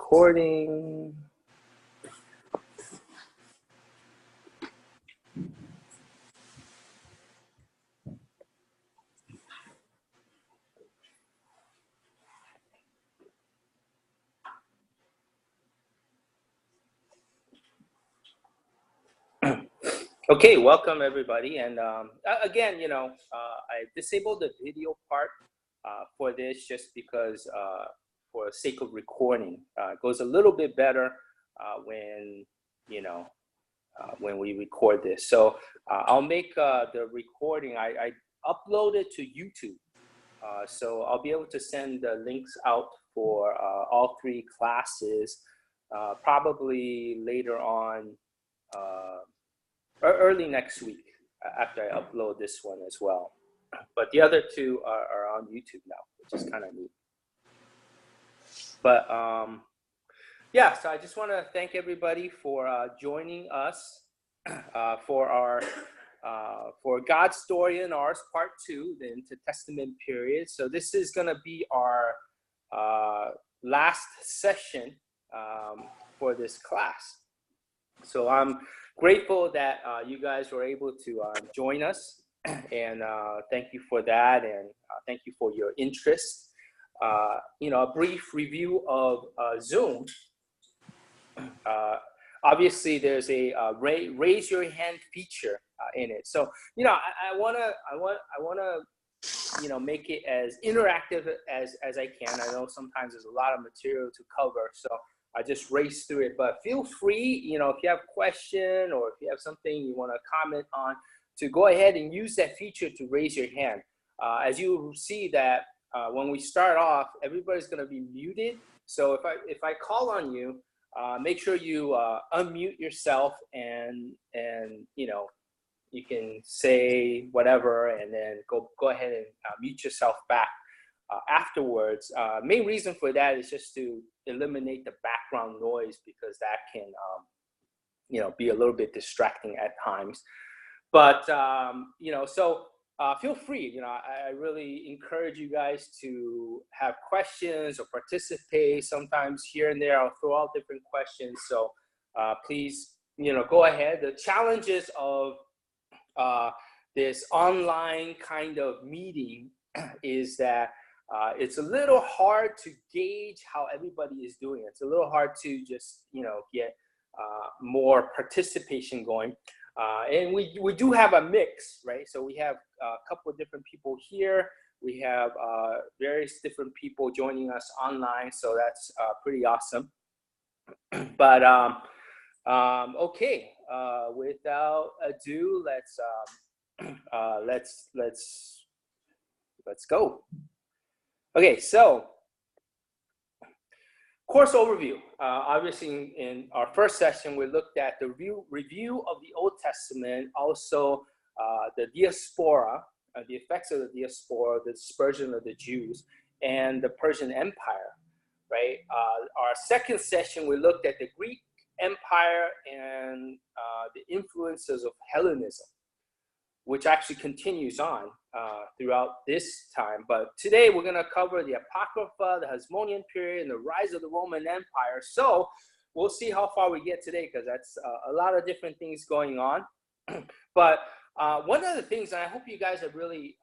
recording. Okay, welcome everybody. And again, I disabled the video part for this just because for the sake of recording. It goes a little bit better when, when we record this. So I'll make the recording, I upload it to YouTube. So I'll be able to send the links out for all three classes probably later on early next week after I upload this one as well. But the other two are on YouTube now, which is kind of neat. But yeah, so I just want to thank everybody for joining us for our for God's Story and Ours Part 2, the Intertestament period. So this is going to be our last session for this class. So I'm grateful that you guys were able to join us, and thank you for that, and thank you for your interest. A brief review of Zoom. Obviously, there's a raise your hand feature in it. So I wanna make it as interactive as I can. I know sometimes there's a lot of material to cover, so I just race through it, but feel free, if you have a question or if you have something you want to comment on, to go ahead and use that feature to raise your hand. As you see that when we start off, everybody's going to be muted. So if I call on you, make sure you unmute yourself and you can say whatever, and then go ahead and mute yourself back afterwards. Main reason for that is just to eliminate the background noise, because that can be a little bit distracting at times. But so feel free. I really encourage you guys to have questions or participate. Sometimes here and there I'll throw out different questions, so please go ahead. The challenges of this online kind of meeting is that it's a little hard to gauge how everybody is doing. It's a little hard to just, get more participation going. And we do have a mix, right? So we have a couple of different people here. We have various different people joining us online. So that's pretty awesome. But okay, without ado, let's go. Okay, so course overview. Obviously, in our first session, we looked at the review of the Old Testament, also the diaspora, the effects of the diaspora, the dispersion of the Jews, and the Persian Empire, right? Our second session, we looked at the Greek Empire and the influences of Hellenism, which actually continues on throughout this time. But today we're going to cover the Apocrypha, the Hasmonean period, and the rise of the Roman Empire. So we'll see how far we get today, because that's a lot of different things going on. But one of the things, and I hope you guys have really,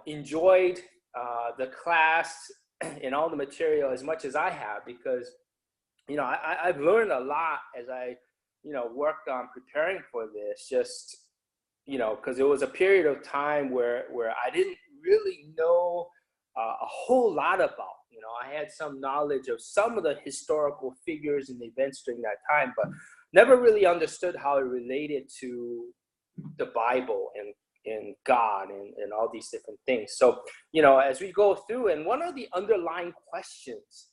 enjoyed the class and all the material as much as I have, because, I've learned a lot as I, worked on preparing for this, just, because it was a period of time where I didn't really know a whole lot about. I had some knowledge of some of the historical figures and events during that time, but never really understood how it related to the Bible and God and all these different things. So, as we go through, and one of the underlying questions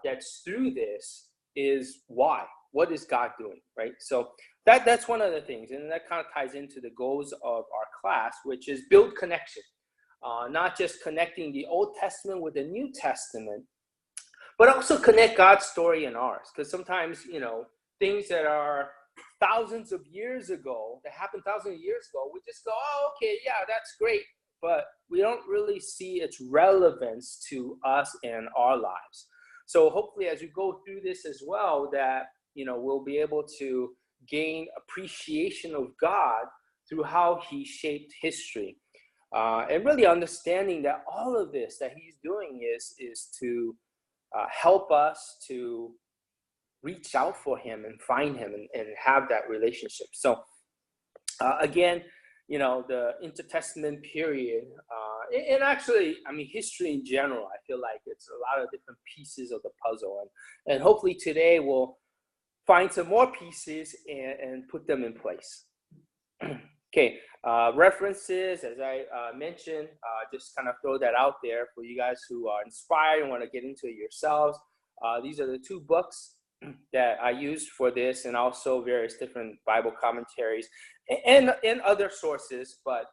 that's through this is why? What is God doing, right? So that's one of the things, and that kind of ties into the goals of our class, which is build connection. Not just connecting the Old Testament with the New Testament, but also connect God's story and ours. Because sometimes, things that are thousands of years ago, that happened thousands of years ago, we just go, oh, okay, yeah, that's great. But we don't really see its relevance to us and our lives. So hopefully as we go through this as well, that, we'll be able to gain appreciation of God through how he shaped history. And really understanding that all of this that he's doing is to help us to reach out for him and find him and have that relationship. So again, the intertestament period, and actually, history in general, I feel like it's a lot of different pieces of the puzzle. And hopefully today we'll find some more pieces and put them in place. Okay, references, as I mentioned, just kind of throw that out there for you guys who are inspired and want to get into it yourselves. These are the two books that I used for this, and also various different Bible commentaries and other sources. But,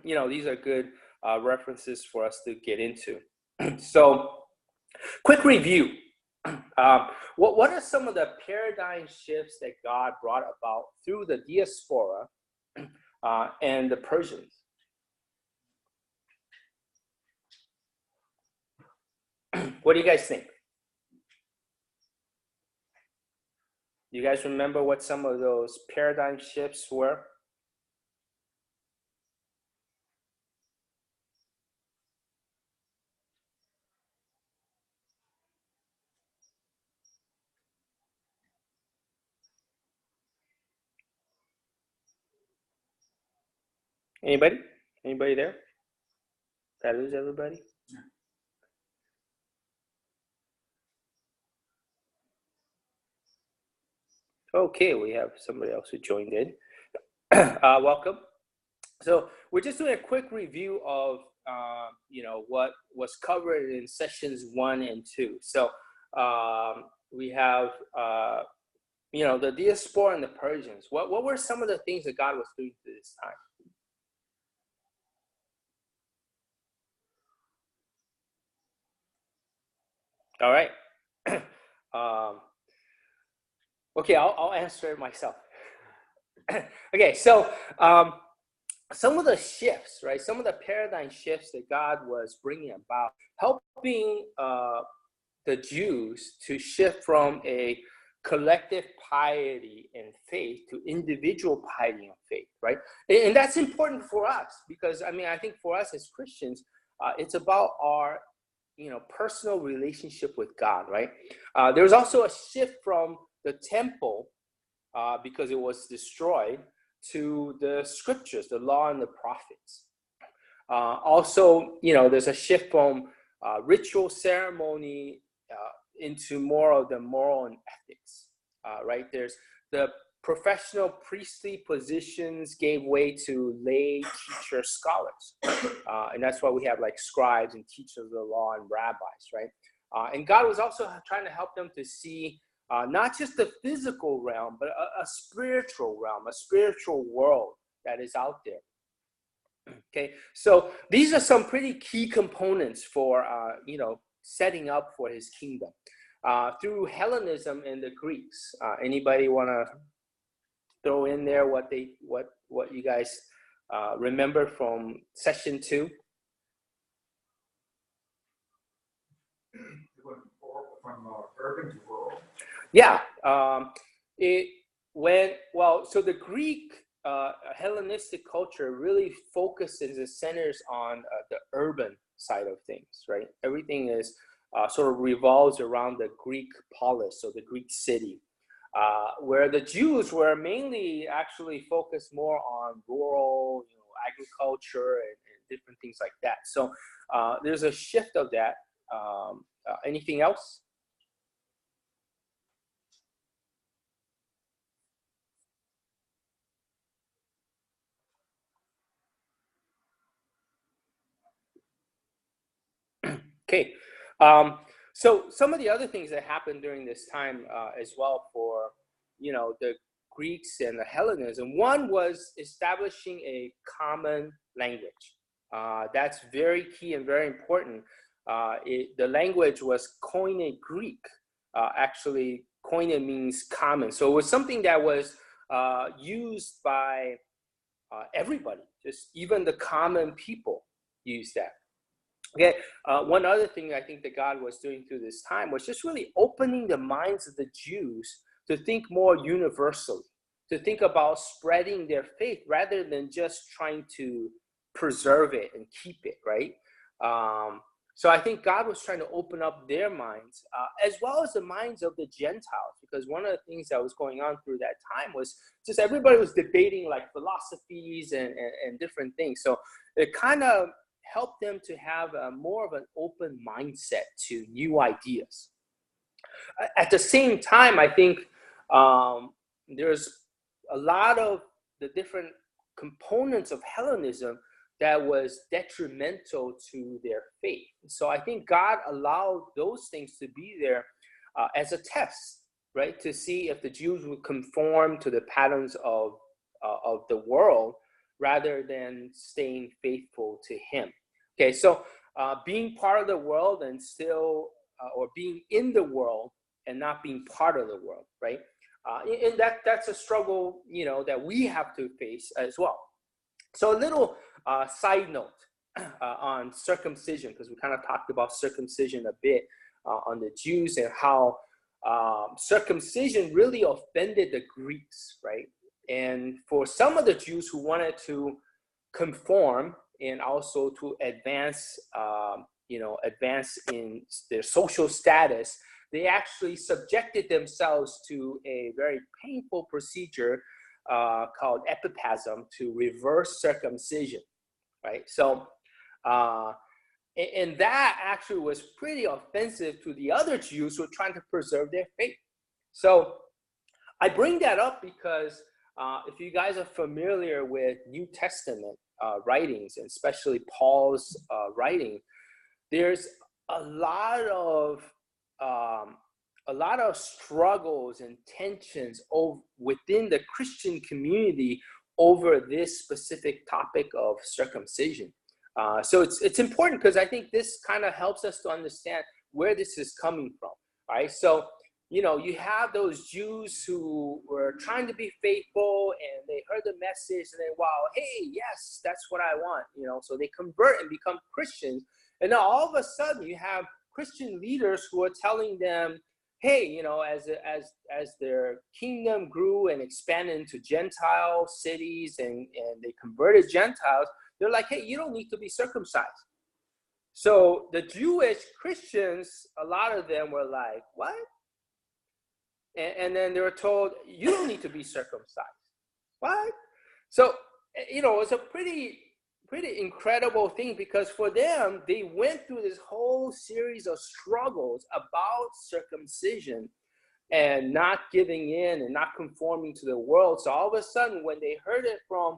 these are good references for us to get into. So, quick review. What are some of the paradigm shifts that God brought about through the diaspora and the Persians? What do you guys think? You guys remember what some of those paradigm shifts were? Anybody? Anybody there? Did I lose everybody? Okay, we have somebody else who joined in. Welcome. So we're just doing a quick review of what was covered in sessions 1 and 2. So we have the diaspora and the Persians. What were some of the things that God was doing through this time? All right. Okay, I'll answer it myself. Okay, so some of the shifts, right? Some of the paradigm shifts that God was bringing about, helping the Jews to shift from a collective piety and faith to individual piety and faith, right? And that's important for us because, I think for us as Christians, it's about our, personal relationship with God, right? There was also a shift from the temple because it was destroyed to the scriptures, the law and the prophets. Also, there's a shift from ritual ceremony into more of the moral and ethics, right? There's the professional priestly positions gave way to lay teacher scholars. And that's why we have like scribes and teachers of the law and rabbis, right? And God was also trying to help them to see not just the physical realm, but a spiritual realm, a spiritual world that is out there. Okay, so these are some pretty key components for, setting up for his kingdom. Through Hellenism and the Greeks, anybody want to throw in there what you guys remember from session 2? From urban to rural. Yeah, so the Greek Hellenistic culture really focuses and centers on the urban side of things, right? Everything is sort of revolves around the Greek polis, so the Greek city, where the Jews were mainly actually focused more on rural, agriculture and different things like that. So there's a shift of that. Anything else? Okay, so some of the other things that happened during this time as well for, the Greeks and the Hellenism, one was establishing a common language. That's very key and very important. The language was Koine Greek. Actually, Koine means common. So it was something that was used by everybody, just even the common people used that. Okay, one other thing I think that God was doing through this time was just really opening the minds of the Jews to think more universally, to think about spreading their faith rather than just trying to preserve it and keep it, right? So I think God was trying to open up their minds, as well as the minds of the Gentiles, because one of the things that was going on through that time was just everybody was debating like philosophies and different things. So it kind of helped them to have more of an open mindset to new ideas. At the same time, I think there's a lot of the different components of Hellenism that was detrimental to their faith. So I think God allowed those things to be there as a test, right? To see if the Jews would conform to the patterns of the world rather than staying faithful to Him. Okay, so being part of the world and still, or being in the world and not being part of the world, right? And that's a struggle, that we have to face as well. So a little side note on circumcision, because we kind of talked about circumcision a bit on the Jews and how circumcision really offended the Greeks, right? And for some of the Jews who wanted to conform and also to advance, advance in their social status, they actually subjected themselves to a very painful procedure called epiphasm, to reverse circumcision, right? So, and that actually was pretty offensive to the other Jews who were trying to preserve their faith. So I bring that up because if you guys are familiar with New Testament writings, and especially Paul's writing, there's a lot of struggles and tensions within the Christian community over this specific topic of circumcision. So it's important because I think this kind of helps us to understand where this is coming from, right? So, you have those Jews who were trying to be faithful and they heard the message and they, wow, hey, yes, that's what I want, so they convert and become Christians. And now all of a sudden you have Christian leaders who are telling them, hey, as their kingdom grew and expanded into Gentile cities and they converted Gentiles, they're like, hey, you don't need to be circumcised. So the Jewish Christians, a lot of them were like, what? And then they were told, you don't need to be circumcised. What? So, it's a pretty incredible thing, because for them, they went through this whole series of struggles about circumcision and not giving in and not conforming to the world. So all of a sudden, when they heard it from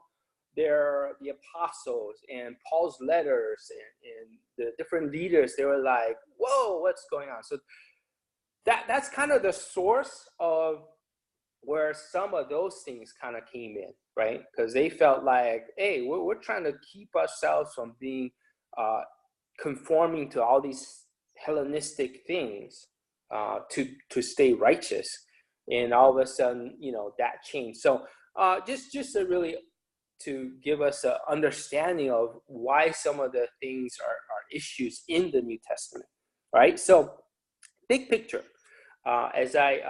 the apostles and Paul's letters and the different leaders, they were like, whoa, what's going on? So that's kind of the source of where some of those things kind of came in, right? Because they felt like, hey, we're trying to keep ourselves from being conforming to all these Hellenistic things to stay righteous. And all of a sudden, that changed. So just really to give us an understanding of why some of the things are issues in the New Testament, right? So big picture, as I,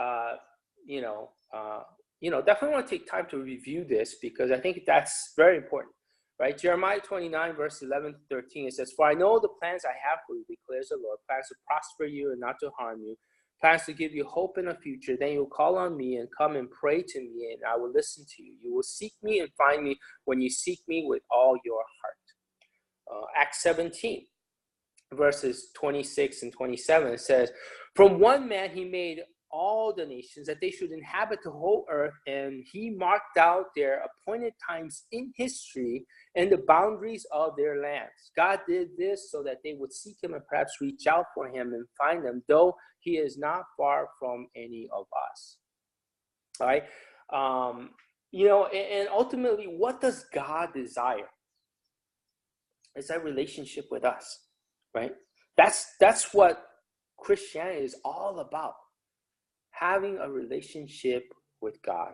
definitely want to take time to review this, because I think that's very important, right? Jeremiah 29, verse 11 to 13, it says, for I know the plans I have for you, declares the Lord, plans to prosper you and not to harm you, plans to give you hope in the future. Then you'll call on me and come and pray to me, and I will listen to you. You will seek me and find me when you seek me with all your heart. Acts 17, verses 26 and 27, it says, from one man he made all the nations, that they should inhabit the whole earth, and he marked out their appointed times in history and the boundaries of their lands. God did this so that they would seek him and perhaps reach out for him and find him, though he is not far from any of us. All right. And ultimately, what does God desire? It's that relationship with us, right? That's what Christianity is all about. Having a relationship with God.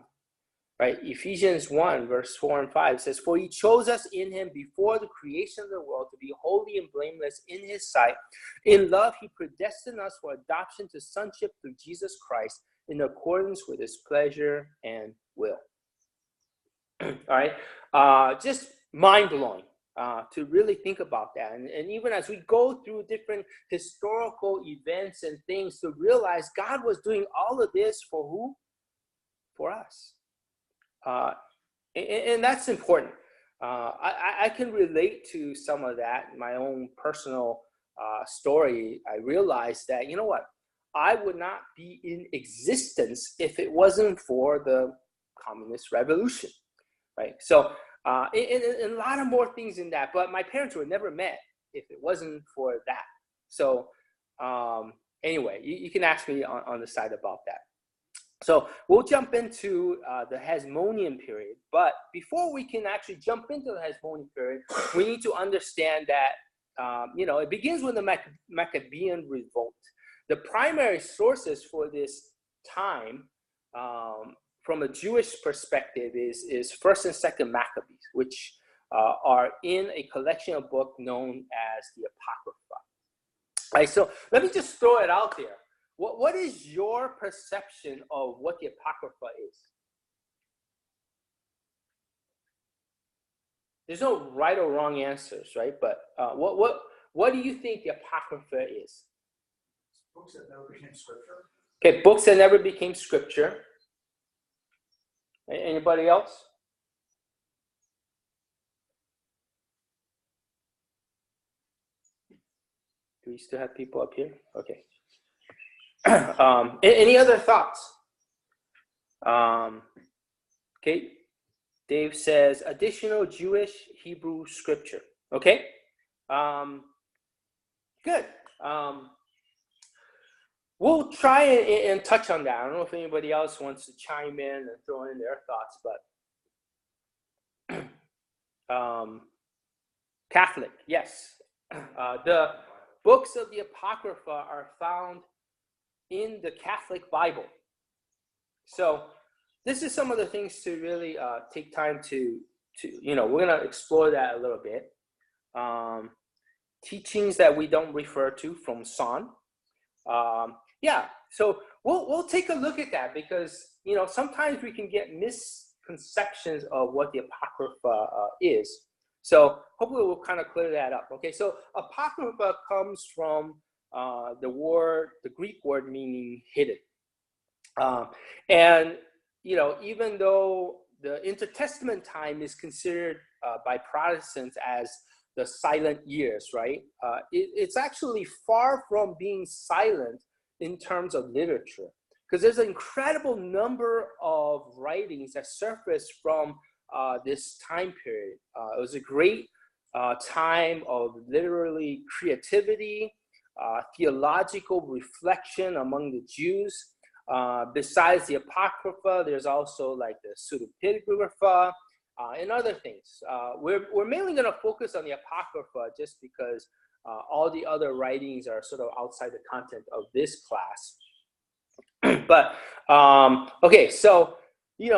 right? Ephesians 1, verse 4 and 5 says, "For he chose us in him before the creation of the world to be holy and blameless in his sight. In love, he predestined us for adoption to sonship through Jesus Christ in accordance with his pleasure and will." All right, just mind-blowing to really think about that. And even as we go through different historical events and things, to realize God was doing all of this for who? For us. And that's important. I can relate to some of that in my own personal story. I realized that, you know what? I would not be in existence if it wasn't for the communist revolution, right? So, and a lot of more things in that, but my parents would never met if it wasn't for that. So, anyway, you can ask me on the side about that. So we'll jump into the Hasmonean period, but before we can actually jump into the Hasmonean period, we need to understand that, it begins with the Maccabean revolt. The primary sources for this time, from a Jewish perspective, is 1st and 2nd Maccabees, which are in a collection of books known as the Apocrypha. All right, so let me just throw it out there. What is your perception of what the Apocrypha is? There's no right or wrong answers, right? But what do you think the Apocrypha is? Books that never became scripture. Okay, books that never became scripture. Anybody else? Do we still have people up here? Okay. Any other thoughts? Okay. Dave says additional Jewish Hebrew scripture. Okay. Good. We'll try and touch on that. I don't know if anybody else wants to chime in and throw in their thoughts, but Catholic, yes. The books of the Apocrypha are found in the Catholic Bible. So this is some of the things to really take time to we're going to explore that a little bit. Teachings that we don't refer to from Son. So we'll take a look at that because, sometimes we can get misconceptions of what the Apocrypha is. So hopefully we'll kind of clear that up. Okay, so Apocrypha comes from the Greek word meaning hidden. And, even though the intertestament time is considered by Protestants as the silent years, right? It's actually far from being silent in terms of literature, because there's an incredible number of writings that surface from this time period. It was a great time of literally creativity, theological reflection among the Jews. Besides the Apocrypha, there's also like the Pseudepigrapha and other things. We're mainly going to focus on the Apocrypha just because all the other writings are sort of outside the content of this class. But, okay, so, we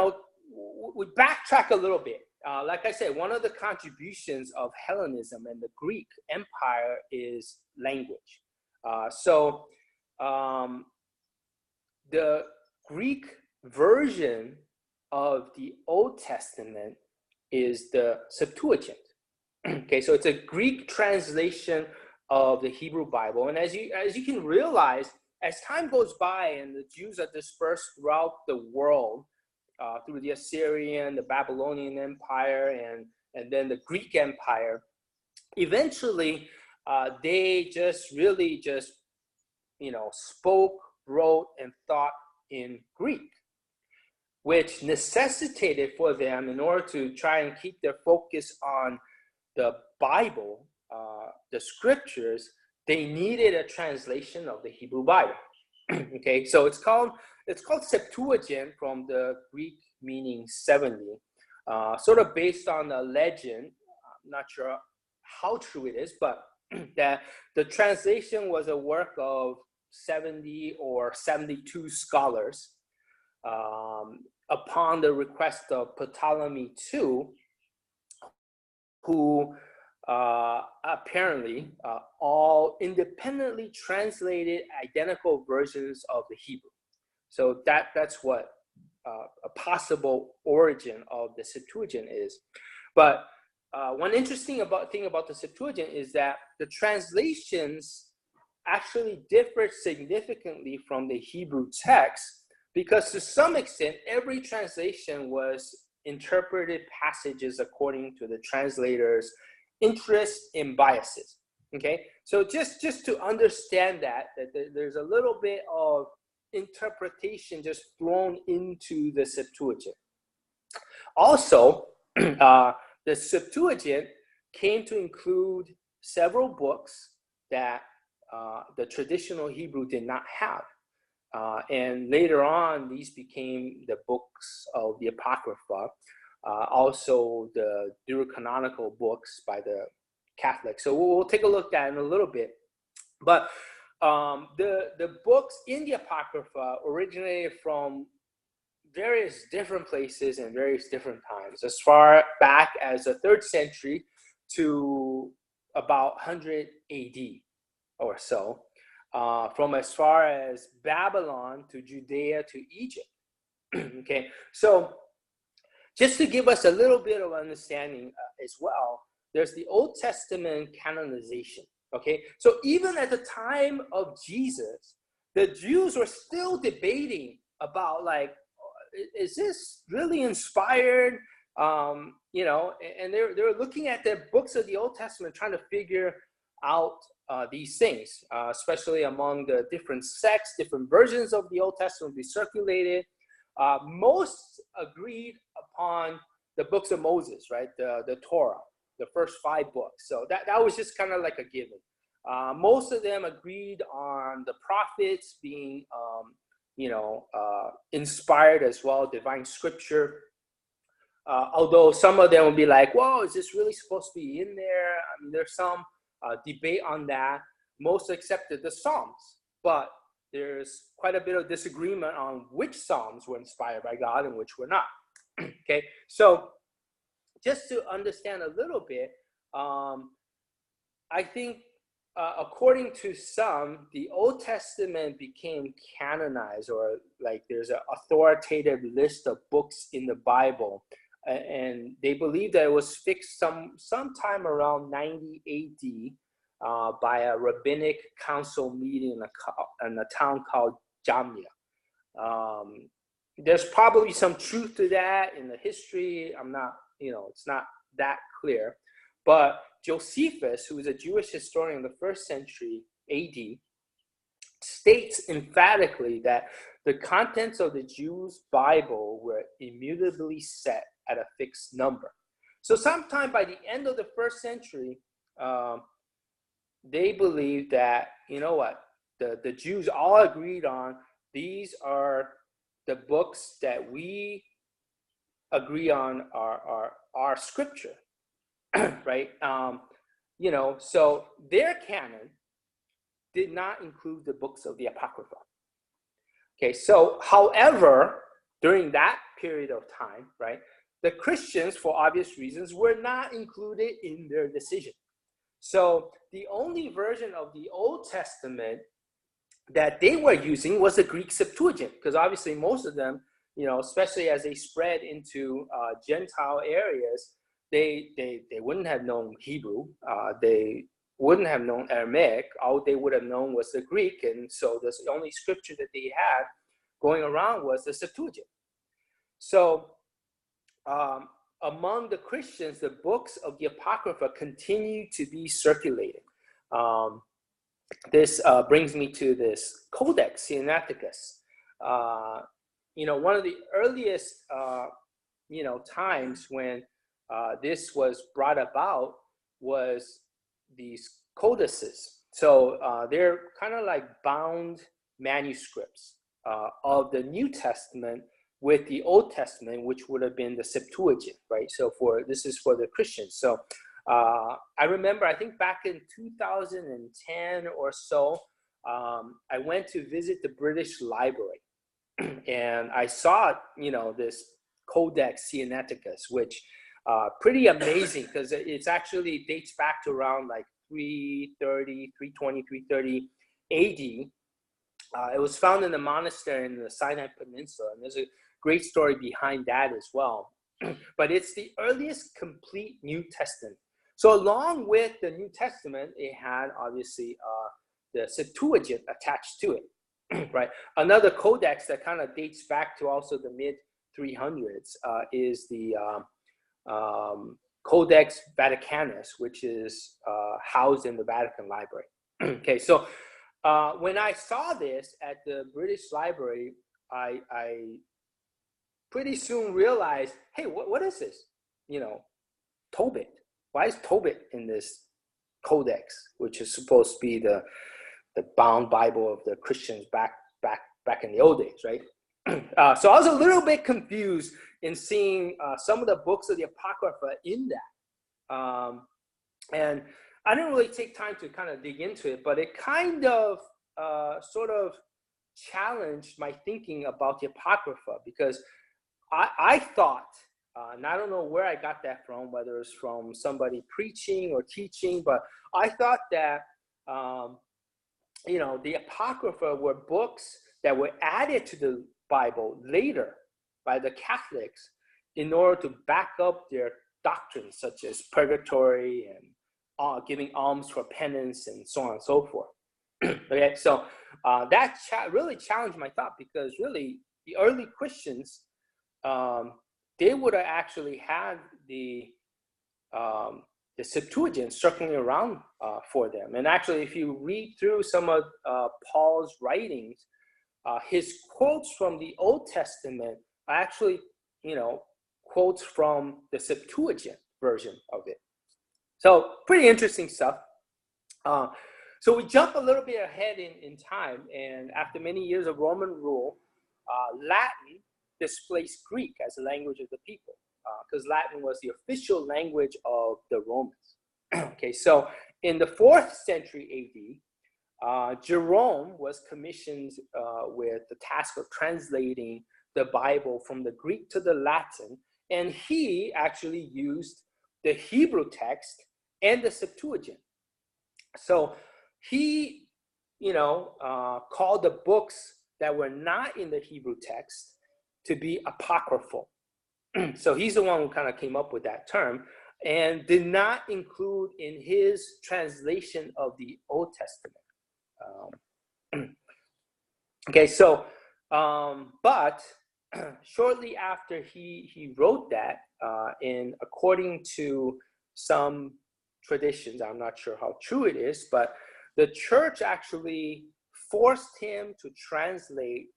backtrack a little bit. Like I said, one of the contributions of Hellenism and the Greek Empire is language. The Greek version of the Old Testament is the Septuagint. Okay, so it's a Greek translation of the Hebrew Bible. And as you can realize, as time goes by and the Jews are dispersed throughout the world, through the Assyrian, the Babylonian Empire, and then the Greek Empire, eventually they just really spoke, wrote, and thought in Greek, which necessitated for them, in order to try and keep their focus on the Bible, the scriptures, they needed a translation of the Hebrew Bible. Okay, so it's called Septuagint, from the Greek meaning 70, sort of based on a legend. I'm not sure how true it is, but that the translation was a work of 70 or 72 scholars upon the request of Ptolemy II, who apparently all independently translated identical versions of the Hebrew. So that's what a possible origin of the Septuagint is. But one interesting thing about the Septuagint is that the translations actually differ significantly from the Hebrew text, because to some extent, every translation was interpreted passages according to the translator's interests and biases. Okay, so just to understand that there's a little bit of interpretation just thrown into the Septuagint. Also, the Septuagint came to include several books that the traditional Hebrew did not have. And later on, these became the books of the Apocrypha, also the Deuterocanonical books by the Catholics. So we'll take a look at it in a little bit. But the books in the Apocrypha originated from various different places and various different times, as far back as the 3rd century to about 100 AD or so, from as far as Babylon to Judea to Egypt. Okay, so just to give us a little bit of understanding as well, there's the Old Testament canonization. Okay, so even at the time of Jesus, the Jews were still debating about, like, is this really inspired? You know, and they're looking at the books of the Old Testament, trying to figure out these things, especially among the different sects. Different versions of the Old Testament be circulated. Most agreed upon the books of Moses, right? The Torah, the first 5 books. So that was just kind of like a given. Most of them agreed on the prophets being, inspired as well, divine scripture. Although some of them will be like, whoa, is this really supposed to be in there? I mean, there's some debate on that. Most accepted the Psalms, but there's quite a bit of disagreement on which Psalms were inspired by God and which were not. Okay, so just to understand a little bit, I think according to some, the Old Testament became canonized, or like there's an authoritative list of books in the Bible, and they believe that it was fixed sometime around 90 AD by a rabbinic council meeting in a town called Jamnia. There's probably some truth to that in the history. I'm not, it's not that clear. But Josephus, who is a Jewish historian in the 1st century AD, states emphatically that the contents of the Jews' Bible were immutably set at a fixed number. So sometime by the end of the 1st century, they believed that, the Jews all agreed on, these are the books that we agree on are scripture. Right? So their canon did not include the books of the Apocrypha. Okay, so however, during that period of time, right, the Christians, for obvious reasons, were not included in their decision. So the only version of the Old Testament that they were using was the Greek Septuagint, because obviously most of them, especially as they spread into Gentile areas, they wouldn't have known Hebrew. They wouldn't have known Aramaic. All they would have known was the Greek. And so the only scripture that they had going around was the Septuagint. So among the Christians, the books of the Apocrypha continue to be circulated. This brings me to this Codex Sinaiticus. One of the earliest, times when this was brought about was these codices. So they're kind of like bound manuscripts of the New Testament with the Old Testament, which would have been the Septuagint, right? So this is for the Christians. So I remember, I think back in 2010 or so, I went to visit the British Library. and I saw, this Codex Sinaiticus, which pretty amazing because it's actually dates back to around like 330 AD. It was found in a monastery in the Sinai Peninsula, and there's a great story behind that as well. But it's the earliest complete New Testament. So along with the New Testament, it had obviously the Septuagint attached to it, right? Another codex that kind of dates back to also the mid 300s is the Codex Vaticanus, which is housed in the Vatican Library. Okay, so when I saw this at the British Library, I pretty soon realized, hey, what is this? Tobit. Why is Tobit in this codex, which is supposed to be the bound Bible of the Christians back in the old days, right? So I was a little bit confused in seeing some of the books of the Apocrypha in that. And I didn't really take time to kind of dig into it, but it kind of sort of challenged my thinking about the Apocrypha, because I thought, and I don't know where I got that from, whether it's from somebody preaching or teaching, but I thought that, the Apocrypha were books that were added to the Bible later by the Catholics in order to back up their doctrines, such as purgatory and giving alms for penance and so on and so forth. Okay, so that really challenged my thought, because really the early Christians, they would have actually had the Septuagint circling around for them. And actually, if you read through some of Paul's writings, his quotes from the Old Testament are actually, quotes from the Septuagint version of it. So pretty interesting stuff. So we jump a little bit ahead in time, and after many years of Roman rule, Latin displaced Greek as the language of the people, because Latin was the official language of the Romans. Okay, so in the 4th century AD, Jerome was commissioned with the task of translating the Bible from the Greek to the Latin, and he actually used the Hebrew text and the Septuagint. So he, called the books that were not in the Hebrew text to be apocryphal. So he's the one who kind of came up with that term, and did not include in his translation of the Old Testament. Okay, so, but shortly after he wrote that, according to some traditions, I'm not sure how true it is, but the church actually forced him to translate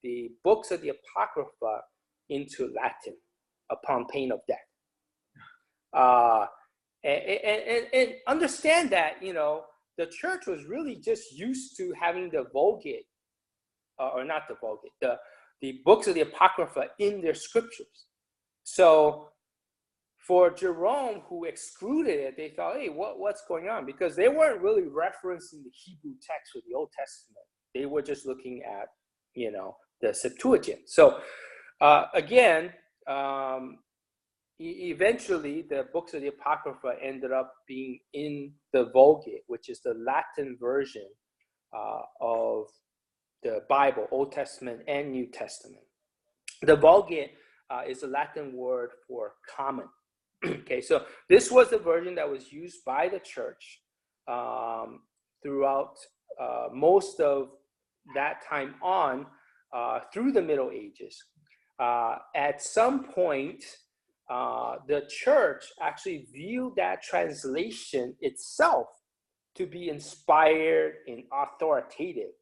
the books of the Apocrypha into Latin upon pain of death. And understand that, the church was really just used to having the Vulgate, or not the Vulgate, the books of the Apocrypha in their scriptures. So for Jerome, who excluded it, they thought, hey, what's going on? Because they weren't really referencing the Hebrew text or the Old Testament. They were just looking at, the Septuagint. So again, eventually the books of the Apocrypha ended up being in the Vulgate, which is the Latin version of the Bible, Old Testament and New Testament. The Vulgate is a Latin word for common. Okay, so this was the version that was used by the church throughout most of that time on through the Middle Ages. At some point, the church actually viewed that translation itself to be inspired and authoritative,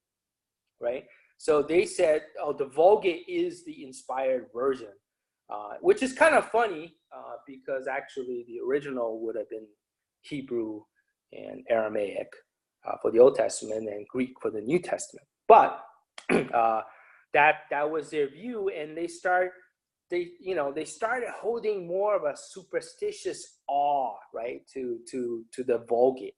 right? So they said, oh, the Vulgate is the inspired version, which is kind of funny because actually the original would have been Hebrew and Aramaic for the Old Testament and Greek for the New Testament. But that was their view, and they started holding more of a superstitious awe, right, to the Vulgate.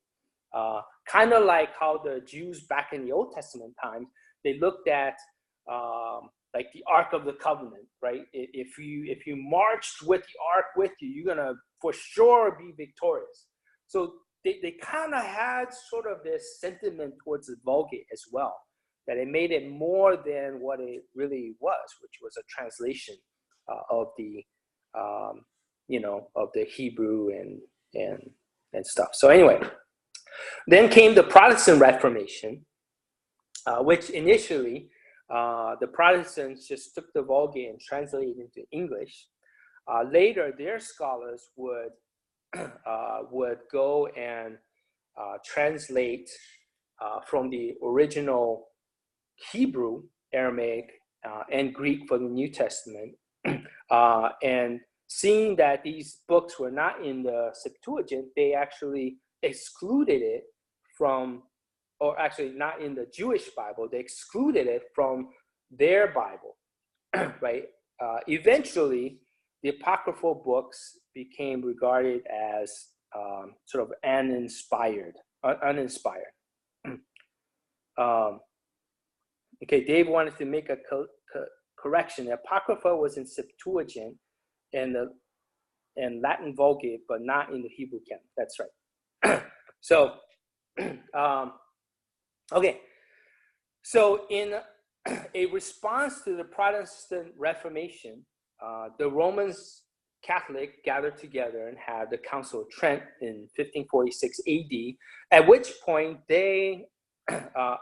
Kind of like how the Jews back in the Old Testament times, they looked at like the Ark of the Covenant, right? If you marched with the Ark with you, you're gonna for sure be victorious. So they kind of had sort of this sentiment towards the Vulgate as well, that it made it more than what it really was, which was a translation of the of the Hebrew and stuff. So anyway, then came the Protestant Reformation, which initially the Protestants just took the Vulgate and translated it into English. Later, their scholars would go and translate from the original Hebrew, Aramaic, and Greek for the New Testament. And seeing that these books were not in the Septuagint, they actually excluded it from, or actually not in the Jewish Bible, they excluded it from their Bible, right? Eventually, the apocryphal books became regarded as sort of uninspired. Okay, Dave wanted to make a correction. The Apocrypha was in Septuagint and Latin Vulgate, but not in the Hebrew canon. That's right. So, okay. So in a response to the Protestant Reformation, the Roman Catholic gathered together and had the Council of Trent in 1546 AD, at which point they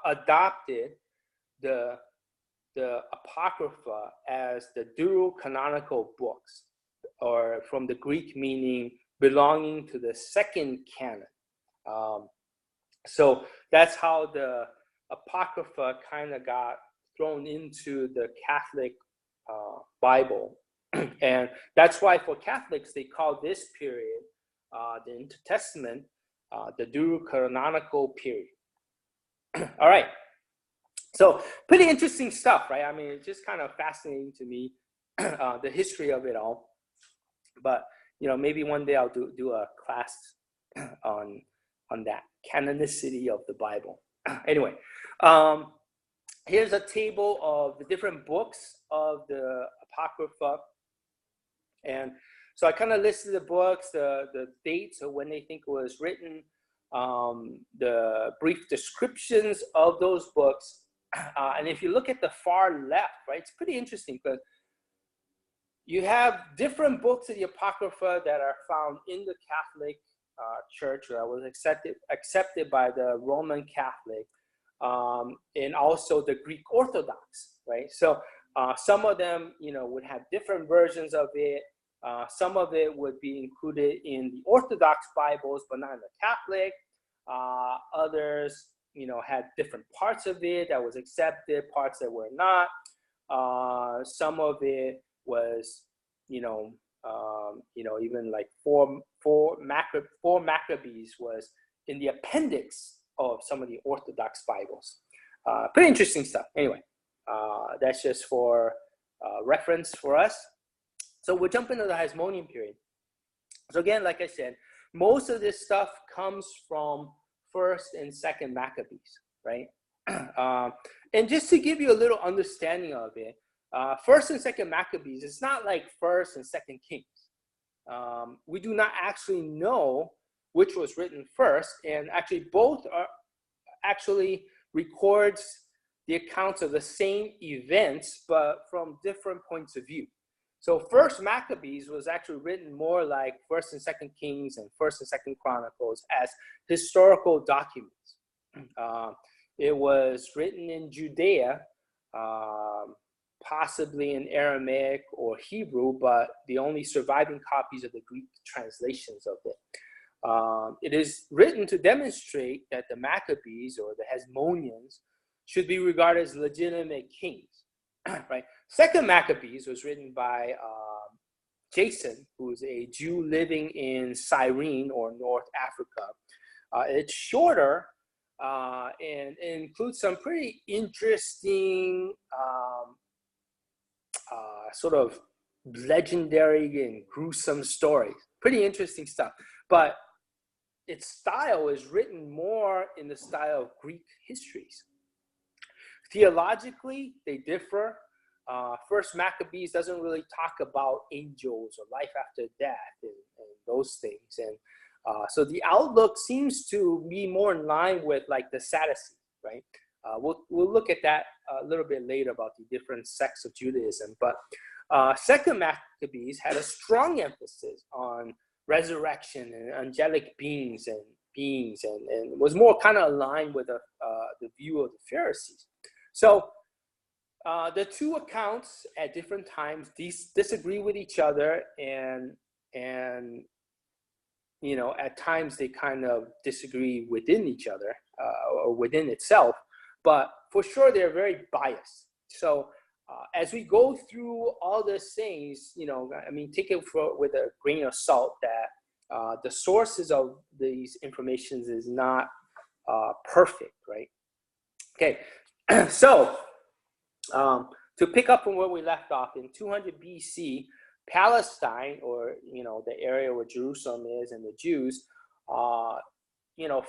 adopted the Apocrypha as the deuterocanonical books, or from the Greek meaning belonging to the second canon. So that's how the Apocrypha kind of got thrown into the Catholic Bible. And that's why for Catholics, they call this period, the Intertestament, the deuterocanonical period. All right. So pretty interesting stuff, right? I mean, it's just kind of fascinating to me, the history of it all. But, maybe one day I'll do a class on that canonicity of the Bible. Anyway, here's a table of the different books of the Apocrypha. And so I kind of listed the books, the dates of when they think it was written, the brief descriptions of those books. And if you look at the far left, right, it's pretty interesting because you have different books of the Apocrypha that are found in the Catholic Church, that was accepted by the Roman Catholic, and also the Greek Orthodox, right? So some of them, would have different versions of it. Some of it would be included in the Orthodox Bibles, but not in the Catholic. Others, had different parts of it that was accepted, parts that were not. Some of it was, even like four Maccabees was in the appendix of some of the Orthodox Bibles. Pretty interesting stuff. Anyway, that's just for reference for us. So we'll jump into the Hasmonean period. So again, like I said, most of this stuff comes from First and Second Maccabees, right? And just to give you a little understanding of it, First and Second Maccabees, it's not like First and Second Kings. We do not actually know which was written first, and actually both are actually records the accounts of the same events, but from different points of view. So First Maccabees was actually written more like First and Second Kings and First and Second Chronicles as historical documents. It was written in Judea, possibly in Aramaic or Hebrew, but the only surviving copies of the Greek translations of it. It is written to demonstrate that the Maccabees or the Hasmoneans should be regarded as legitimate kings, right? Second Maccabees was written by Jason, who's a Jew living in Cyrene or North Africa. It's shorter and includes some pretty interesting sort of legendary and gruesome stories. Pretty interesting stuff. But its style is written more in the style of Greek histories. Theologically, they differ. First Maccabees doesn't really talk about angels or life after death and those things. And so the outlook seems to be more in line with like the Sadducees, right? We'll look at that a little bit later about the different sects of Judaism. But Second Maccabees had a strong emphasis on resurrection and angelic beings and was more kind of aligned with the view of the Pharisees. So the two accounts at different times disagree with each other, and you know, at times they kind of disagree within each other or within itself, but for sure they're very biased. So as we go through all these things, you know, I mean, take it with a grain of salt that the sources of these informations is not perfect, right? Okay, so to pick up from where we left off, in 200 BC, Palestine, or, you know, the area where Jerusalem is and the Jews, you know,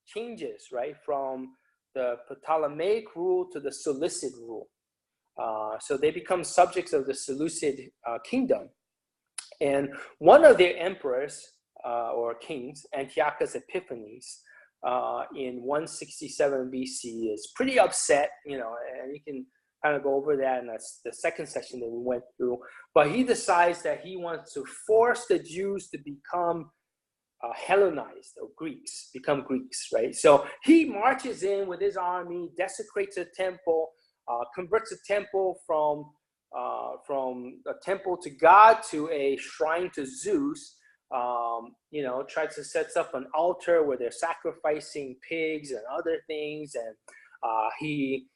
changes, right, from the Ptolemaic rule to the Seleucid rule. So they become subjects of the Seleucid kingdom. And one of their emperors or kings, Antiochus Epiphanes, in 167 BC is pretty upset, you know, and you can kind of go over that in the second session that we went through. But he decides that he wants to force the Jews to become Hellenized, or become Greeks, right? So he marches in with his army, desecrates a temple, converts a temple from a temple to God to a shrine to Zeus. You know, tries to set up an altar where they're sacrificing pigs and other things, and he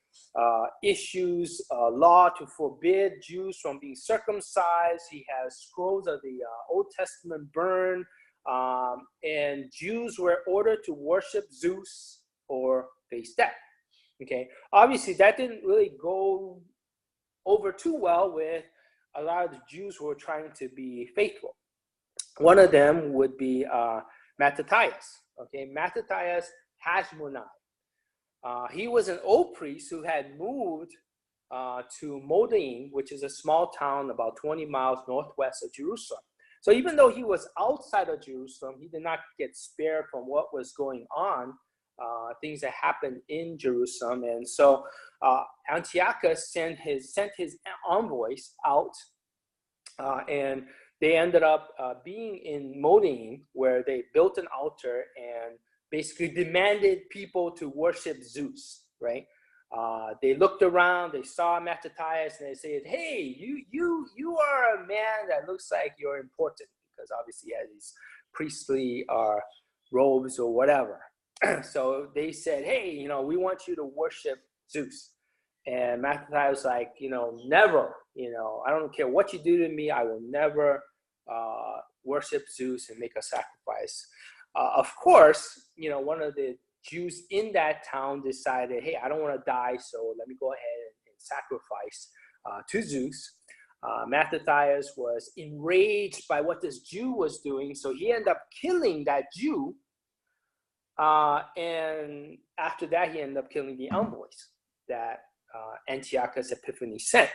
issues a law to forbid Jews from being circumcised. He has scrolls of the Old Testament burned, and Jews were ordered to worship Zeus or face death. Okay, obviously that didn't really go over too well with a lot of the Jews who were trying to be faithful. One of them would be Mattathias. Okay, Mattathias Hasmonean. He was an old priest who had moved to Modain, which is a small town about 20 miles northwest of Jerusalem. So even though he was outside of Jerusalem, he did not get spared from what was going on, things that happened in Jerusalem. And so Antiochus sent his envoys out, and they ended up being in Modain, where they built an altar and basically demanded people to worship Zeus, right? They looked around, they saw Mattathias, and they said, "Hey, you are a man that looks like you're important," because obviously he has these priestly robes or whatever. So they said, "Hey, you know, we want you to worship Zeus." And Mattathias was like, "You know, never. You know, I don't care what you do to me. I will never worship Zeus and make a sacrifice." Of course, you know, one of the Jews in that town decided, "Hey, I don't want to die, so let me go ahead and sacrifice to Zeus." Mattathias was enraged by what this Jew was doing, so he ended up killing that Jew. And after that, he ended up killing the envoys that Antiochus Epiphanes sent,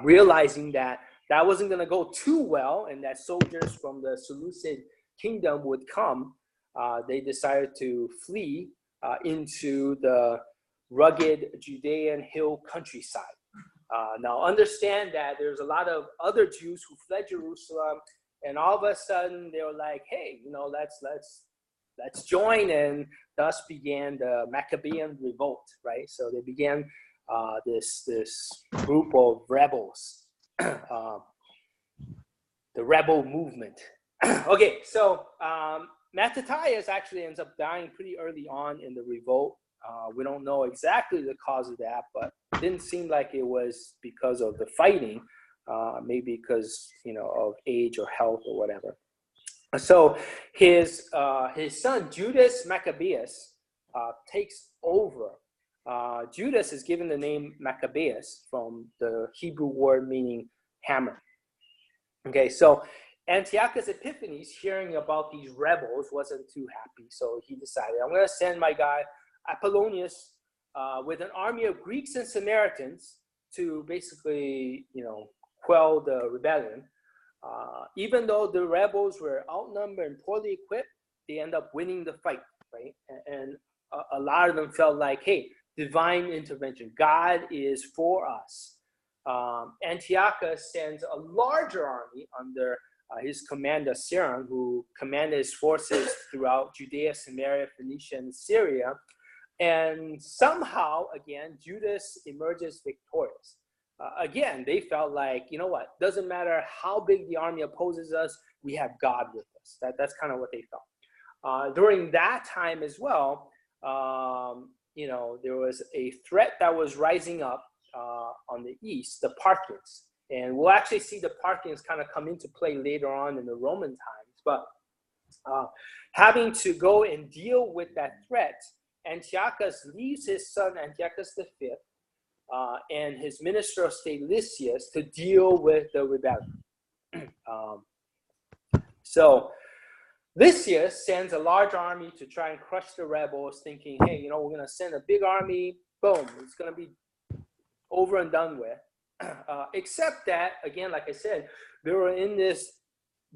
realizing that that wasn't going to go too well and that soldiers from the Seleucid kingdom would come. They decided to flee into the rugged Judean hill countryside. Now understand that there's a lot of other Jews who fled Jerusalem, and all of a sudden they were like, "Hey, you know, let's join," and thus began the Maccabean revolt, right? So they began this group of rebels, the rebel movement. Okay, so Mattathias actually ends up dying pretty early on in the revolt. We don't know exactly the cause of that, but it didn't seem like it was because of the fighting, maybe because, you know, of age or health or whatever. So his son Judas Maccabeus takes over. Judas is given the name Maccabeus from the Hebrew word meaning hammer. Okay, so Antiochus Epiphanes, hearing about these rebels, wasn't too happy. So he decided, "I'm going to send my guy Apollonius with an army of Greeks and Samaritans to basically, quell the rebellion. Even though the rebels were outnumbered and poorly equipped, they end up winning the fight, right? And a lot of them felt like, hey, divine intervention. God is for us. Antiochus sends a larger army under his commander, Seron, who commanded his forces throughout Judea, Samaria, Phoenicia, and Syria. And somehow, again, Judas emerges victorious. Again, they felt like, you know what, doesn't matter how big the army opposes us, we have God with us. That's kind of what they felt. During that time as well, there was a threat that was rising up on the east, the Parthians. And we'll actually see the Parthians kind of come into play later on in the Roman times. But having to go and deal with that threat, Antiochus leaves his son Antiochus V and his minister of state Lysias to deal with the rebellion. So Lysias sends a large army to try and crush the rebels, thinking, hey, we're going to send a big army, boom, it's going to be over and done with. Except that, again, like I said, they were in this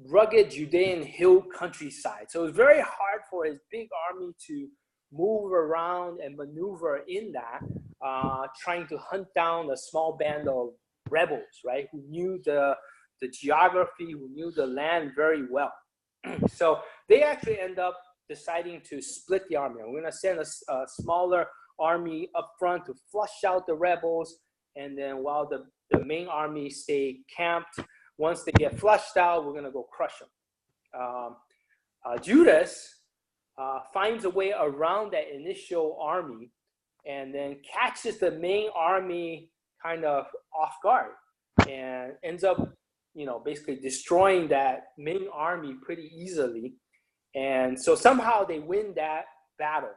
rugged Judean hill countryside. So it was very hard for his big army to move around and maneuver in that, trying to hunt down a small band of rebels, right, who knew the geography, who knew the land very well. So they actually end up deciding to split the army. We're going to send a smaller army up front to flush out the rebels, and then while the main army stay camped, once they get flushed out, we're going to go crush them. Judas finds a way around that initial army and then catches the main army kind of off guard and ends up, basically destroying that main army pretty easily. And so somehow they win that battle,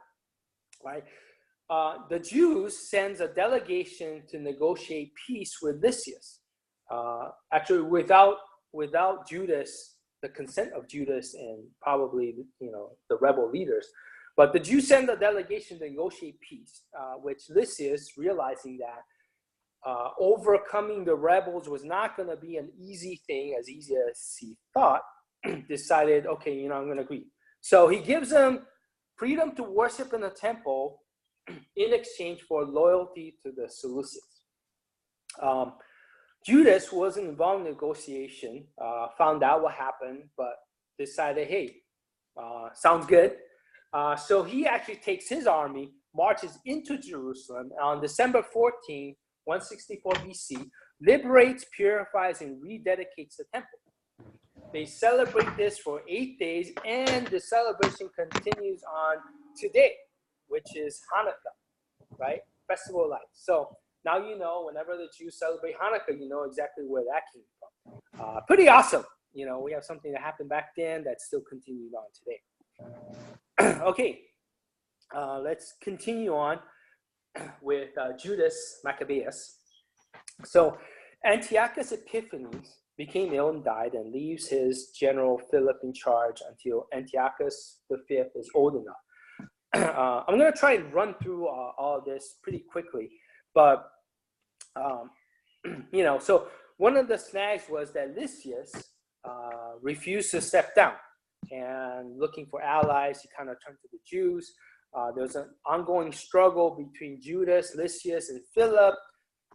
right? The Jews sends a delegation to negotiate peace with Lysias. Actually, without Judas, the consent of Judas and probably the rebel leaders, but the Jews send a delegation to negotiate peace, which Lysias, realizing that overcoming the rebels was not going to be an easy thing, as easy as he thought, decided, okay, I'm going to agree. So he gives them freedom to worship in the temple in exchange for loyalty to the Seleucids. Judas wasn't involved in negotiation, found out what happened, but decided, hey, sounds good. So he actually takes his army, marches into Jerusalem on December 14, 164 BC, liberates, purifies, and rededicates the temple. They celebrate this for 8 days, and the celebration continues on today, which is Hanukkah, right? Festival of Lights. So now whenever the Jews celebrate Hanukkah, you know exactly where that came from. Pretty awesome. We have something that happened back then that's still continued on today. Okay, let's continue on with Judas Maccabeus. So Antiochus Epiphanes became ill and died, and leaves his general Philip in charge until Antiochus V is old enough. I'm going to try and run through all of this pretty quickly, but so one of the snags was that Lysias refused to step down, and looking for allies, he kind of turned to the Jews. There's an ongoing struggle between Judas, Lysias, and Philip.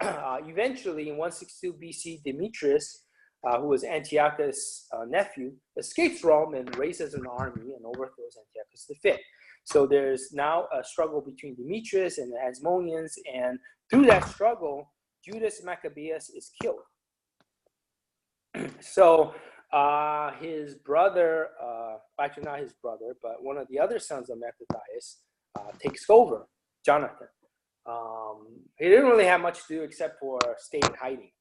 Eventually, in 162 BC, Demetrius, who was Antiochus' nephew, escapes Rome and raises an army and overthrows Antiochus V. So there's now a struggle between Demetrius and the Hasmoneans, and through that struggle, Judas Maccabeus is killed. So his brother, actually not his brother, but one of the other sons of Mattathias takes over, Jonathan. He didn't really have much to do except for stay in hiding.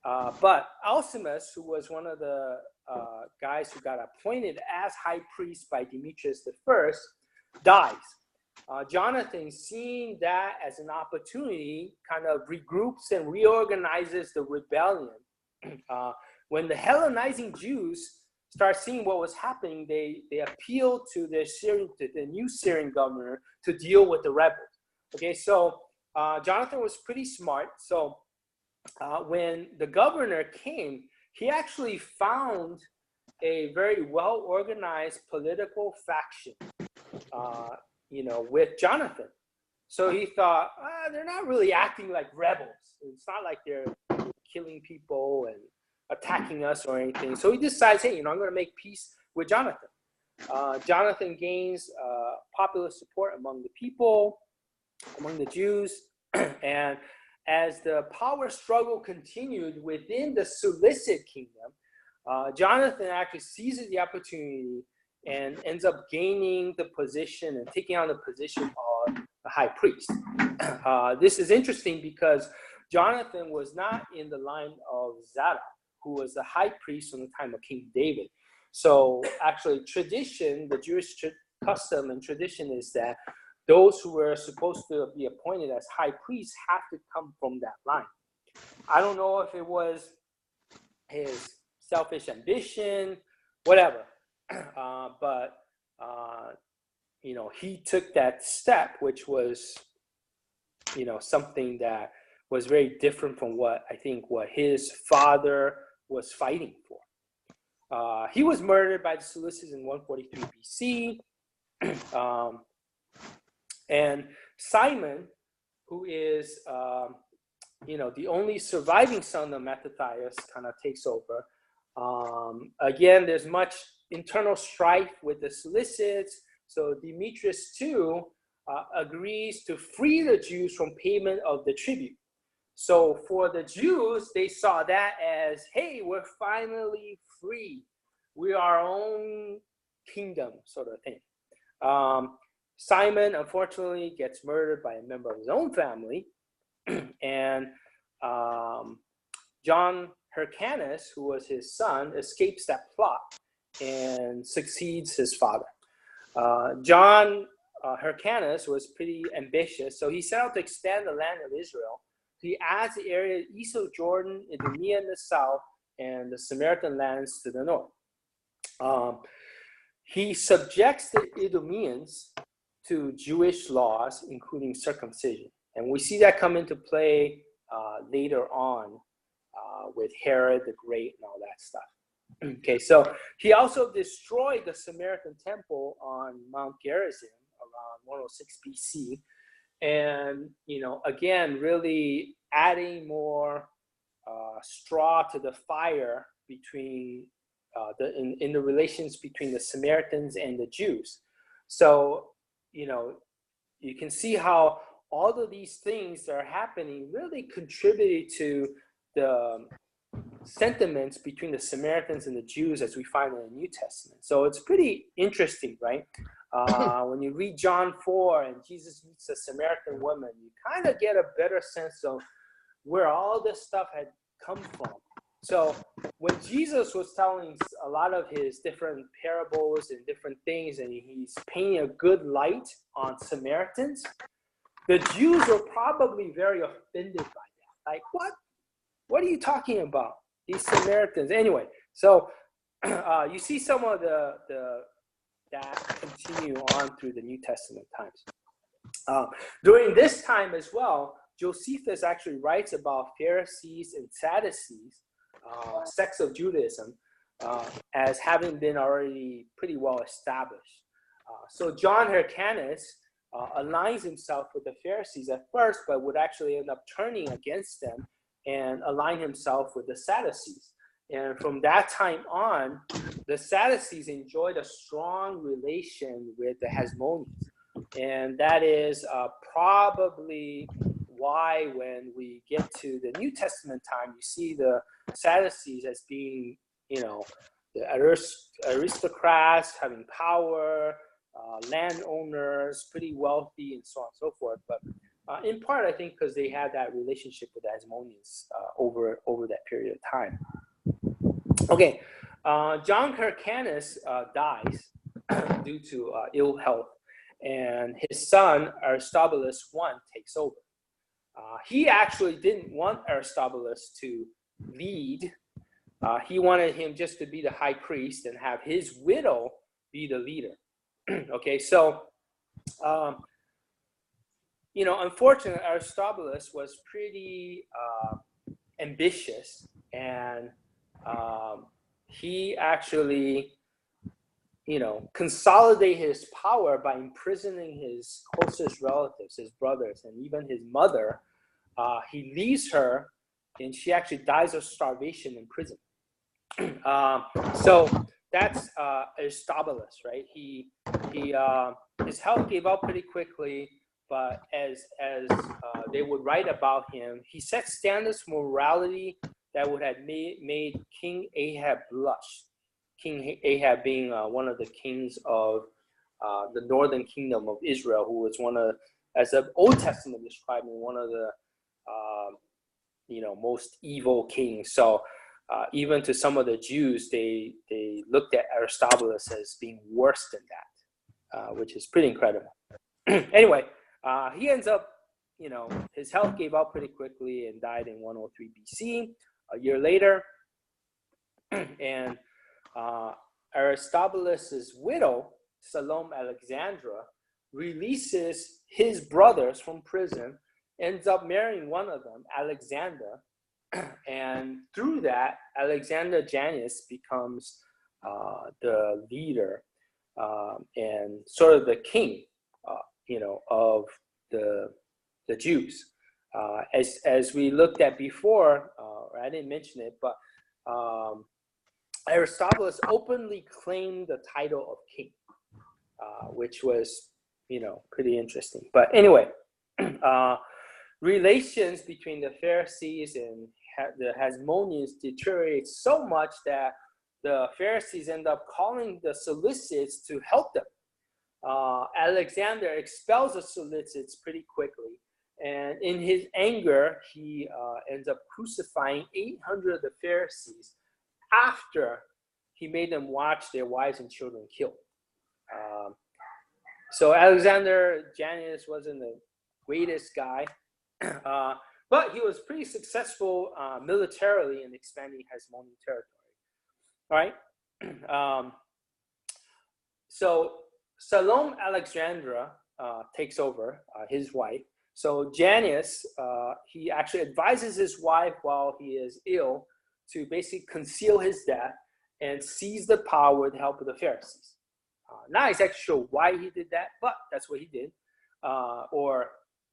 But Alcimus, who was one of the guys who got appointed as high priest by Demetrius I, dies. Jonathan, seeing that as an opportunity, kind of regroups and reorganizes the rebellion. When the Hellenizing Jews start seeing what was happening, they appealed to the new Syrian governor to deal with the rebels. Okay, so Jonathan was pretty smart. So when the governor came, he actually found a very well-organized political faction, with Jonathan. So he thought, they're not really acting like rebels. It's not like they're killing people and attacking us or anything. So he decides, hey, I'm going to make peace with Jonathan. Jonathan gains popular support among the people, among the Jews, and as the power struggle continued within the Seleucid kingdom, Jonathan actually seizes the opportunity and ends up gaining the position and taking on the position of the high priest. This is interesting because Jonathan was not in the line of Zadok, who was the high priest from the time of King David. So actually tradition, the Jewish custom and tradition is that those who were supposed to be appointed as high priests have to come from that line. I don't know if it was his selfish ambition, whatever, but he took that step, which was, something that was very different from what his father was fighting for. He was murdered by the Seleucids in 143 BC. And Simon, who is, the only surviving son of Mattathias, kind of takes over. Again, there's much internal strife with the Seleucids. So Demetrius too agrees to free the Jews from payment of the tribute. So for the Jews, they saw that as, hey, we're finally free. We are our own kingdom, sort of thing. Simon, unfortunately, gets murdered by a member of his own family. And John Hyrcanus, who was his son, escapes that plot and succeeds his father. John Hyrcanus was pretty ambitious, so he set out to expand the land of Israel. He adds the area east of Jordan, Idumea in the south, and the Samaritan lands to the north. He subjects the Idumeans to Jewish laws, including circumcision. And we see that come into play later on with Herod the Great and all that stuff. Okay, so he also destroyed the Samaritan temple on Mount Gerizim around 106 BC. And, again, really adding more straw to the fire between in the relations between the Samaritans and the Jews. So, you can see how all of these things that are happening really contributed to the sentiments between the Samaritans and the Jews as we find in the New Testament. So it's pretty interesting, right? When you read John 4 and Jesus meets a Samaritan woman, you kind of get a better sense of where all this stuff had come from. So when Jesus was telling a lot of his different parables and different things, and he's painting a good light on Samaritans, the Jews were probably very offended by that. Like, what? What are you talking about? These Samaritans. Anyway, so you see some of that continue on through the New Testament times. During this time as well, Josephus actually writes about Pharisees and Sadducees, sects of Judaism, as having been already pretty well established. So John Hyrcanus aligns himself with the Pharisees at first, but would actually end up turning against them and align himself with the Sadducees. And from that time on, the Sadducees enjoyed a strong relation with the Hasmoneans. And that is probably why when we get to the New Testament time, you see the Sadducees as being, the aristocrats, having power, landowners, pretty wealthy, and so on and so forth. But in part, I think because they had that relationship with the Hasmoneans over that period of time. Okay, John Hyrcanus dies due to ill health, and his son Aristobulus I takes over. He actually didn't want Aristobulus to lead. He wanted him just to be the high priest and have his widow be the leader. Okay, so, unfortunately, Aristobulus was pretty ambitious, and he actually, consolidate his power by imprisoning his closest relatives, his brothers, and even his mother. He leaves her, and she actually dies of starvation in prison. So that's Aristobulus, right? His health gave up pretty quickly, but as they would write about him, he set standards for morality that would have made King Ahab blush. King Ahab being one of the kings of the northern kingdom of Israel, who was as the Old Testament described, one of the most evil kings. So even to some of the Jews, they looked at Aristobulus as being worse than that, which is pretty incredible. Anyway, he ends up, his health gave up pretty quickly and died in 103 BC. A year later, and Aristobulus' widow, Salome Alexandra, releases his brothers from prison, ends up marrying one of them, Alexander, and through that, Alexander Jannaeus becomes the leader and sort of the king, of the Jews. As we looked at before, I didn't mention it, but Aristobulus openly claimed the title of king, which was, pretty interesting. But anyway, relations between the Pharisees and the Hasmoneans deteriorate so much that the Pharisees end up calling the Seleucids to help them. Alexander expels the Seleucids pretty quickly, and in his anger, he ends up crucifying 800 of the Pharisees after he made them watch their wives and children killed. So Alexander Jannaeus wasn't the greatest guy, but he was pretty successful militarily in expanding Hasmonean territory. All right. So Salome Alexandra takes over, his wife. So Jannaeus, he actually advises his wife while he is ill to basically conceal his death and seize the power with the help of the Pharisees. Not exactly sure why he did that, but that's what he did. Or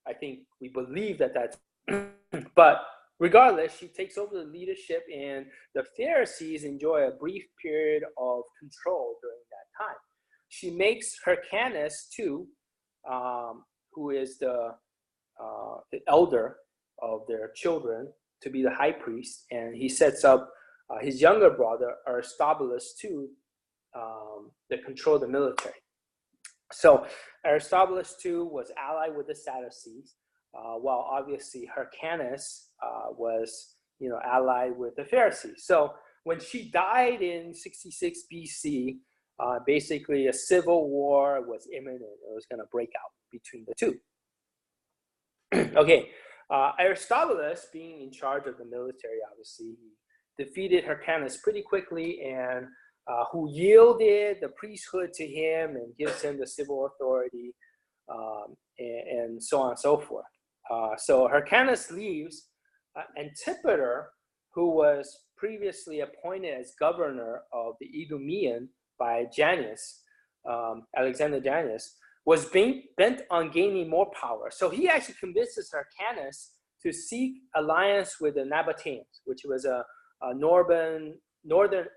I think we believe that that's, but regardless, she takes over the leadership, and the Pharisees enjoy a brief period of control during that time. She makes Hyrcanus too, who is the elder of their children, to be the high priest, and he sets up his younger brother Aristobulus too, that control the military. So Aristobulus too was allied with the Sadducees, while obviously Hyrcanus was allied with the Pharisees. So when she died in 66 BC, basically a civil war was imminent. It was going to break out between the two. Okay, Aristobulus, being in charge of the military, obviously, he defeated Hyrcanus pretty quickly, and who yielded the priesthood to him and gives him the civil authority, and so on and so forth. So Hyrcanus leaves. Antipater, who was previously appointed as governor of the Idumean by Jannaeus, Alexander Jannaeus, was bent on gaining more power. So he actually convinces Hyrcanus to seek alliance with the Nabateans, which was a northern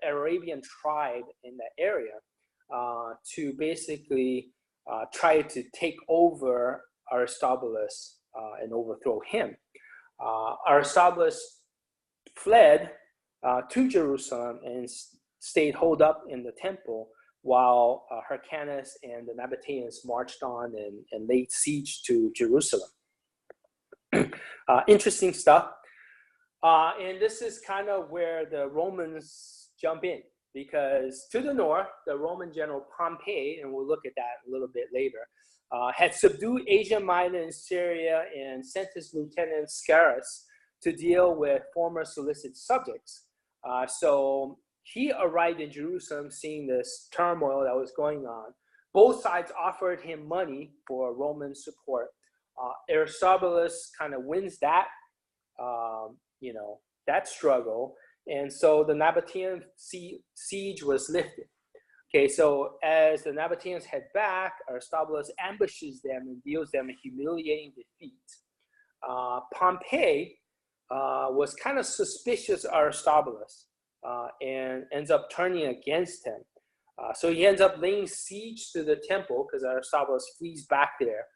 Arabian tribe in that area, to basically try to take over Aristobulus and overthrow him. Aristobulus fled to Jerusalem and stayed holed up in the temple, while Hyrcanus and the Nabateans marched on and laid siege to Jerusalem. Interesting stuff. And this is kind of where the Romans jump in, because to the north, the Roman general Pompey, and we'll look at that a little bit later, had subdued Asia Minor and Syria and sent his lieutenant Scarus to deal with former Seleucid subjects. So he arrived in Jerusalem seeing this turmoil that was going on. Both sides offered him money for Roman support. Aristobulus kind of wins that, that struggle. And so the Nabatean siege was lifted. Okay, so as the Nabateans head back, Aristobulus ambushes them and deals them a humiliating defeat. Pompey was kind of suspicious of Aristobulus and ends up turning against him. So he ends up laying siege to the temple because Aristobulus flees back there,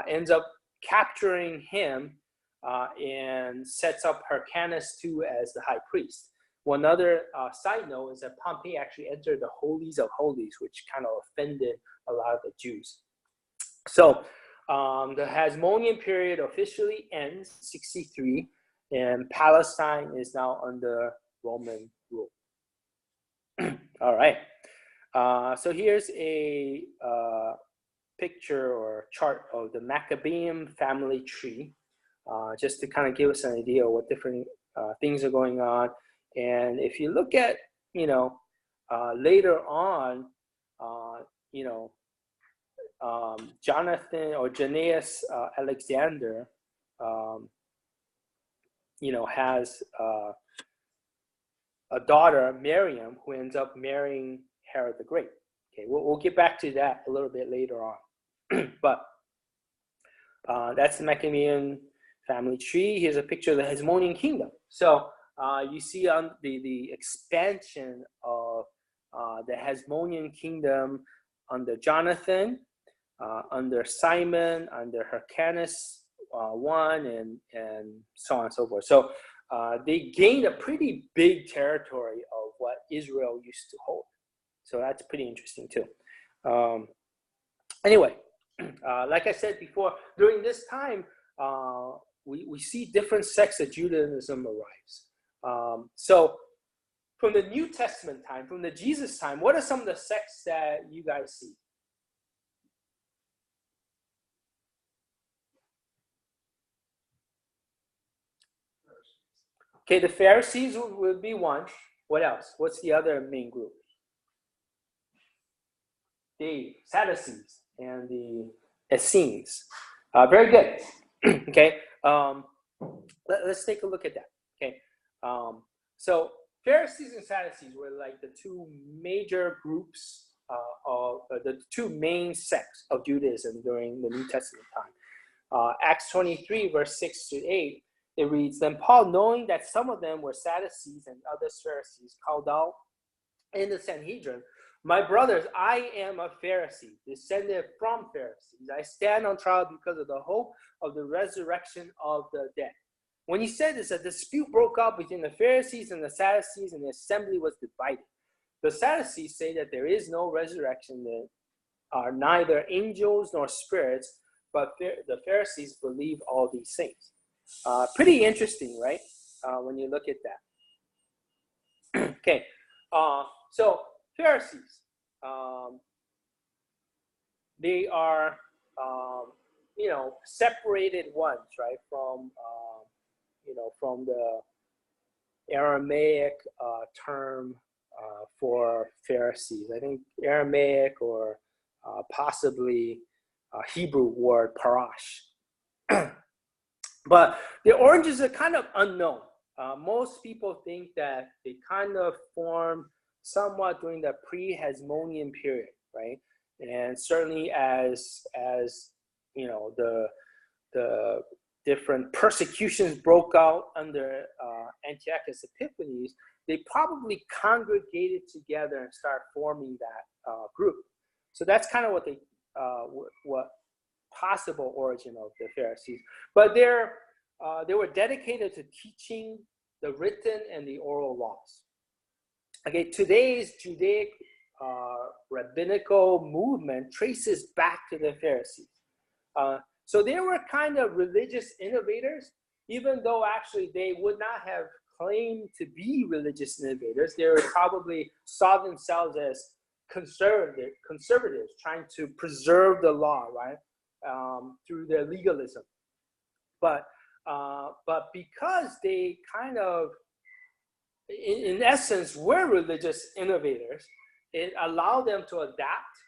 ends up capturing him and sets up Hyrcanus too as the high priest. One other side note is that Pompey actually entered the holies of holies, which kind of offended a lot of the Jews. So the Hasmonean period officially ends 63, and Palestine is now under Roman rule. All right. So here's a picture or chart of the Maccabean family tree, just to kind of give us an idea of what different things are going on. And if you look at, later on, Jonathan or Jannaeus Alexander, has a daughter, Miriam, who ends up marrying Herod the Great. Okay, we'll get back to that a little bit later on. But that's the Maccabean family tree. Here's a picture of the Hasmonean kingdom. So you see on the expansion of the Hasmonean kingdom under Jonathan, under Simon, under Hyrcanus I, and so on and so forth. So they gained a pretty big territory of what Israel used to hold. So that's pretty interesting too. Anyway, like I said before, during this time, we see different sects of Judaism arise. So from the New Testament time, from the Jesus time, what are some of the sects that you guys see? Okay, the Pharisees would be one. What else? What's the other main group? The Sadducees and the Essenes. Very good. Okay, let's take a look at that. Okay, so Pharisees and Sadducees were like the two major groups of the two main sects of Judaism during the New Testament time. Acts 23, verse 6 to 8, it reads, "Then Paul, knowing that some of them were Sadducees and others Pharisees, called out in the Sanhedrin, 'My brothers, I am a Pharisee, descended from Pharisees. I stand on trial because of the hope of the resurrection of the dead.'" When he said this, a dispute broke out between the Pharisees and the Sadducees, and the assembly was divided. The Sadducees say that there is no resurrection, that are neither angels nor spirits, but the Pharisees believe all these things. Pretty interesting, right? When you look at that. Okay, so Pharisees, they are, separated ones, right, from the Aramaic term for Pharisees. I think Aramaic or possibly Hebrew word parash. But the origins are kind of unknown. Most people think that they kind of formed somewhat during the pre-Hasmonean period, right? And certainly as the different persecutions broke out under Antiochus Epiphanes, they probably congregated together and started forming that group. So that's kind of what possible origin of the Pharisees. But they were dedicated to teaching the written and the oral laws. Okay, today's Judaic rabbinical movement traces back to the Pharisees. So they were kind of religious innovators, even though actually they would not have claimed to be religious innovators. They were probably saw themselves as conservatives trying to preserve the law, right, through their legalism. But because they kind of, in essence, were religious innovators, it allowed them to adapt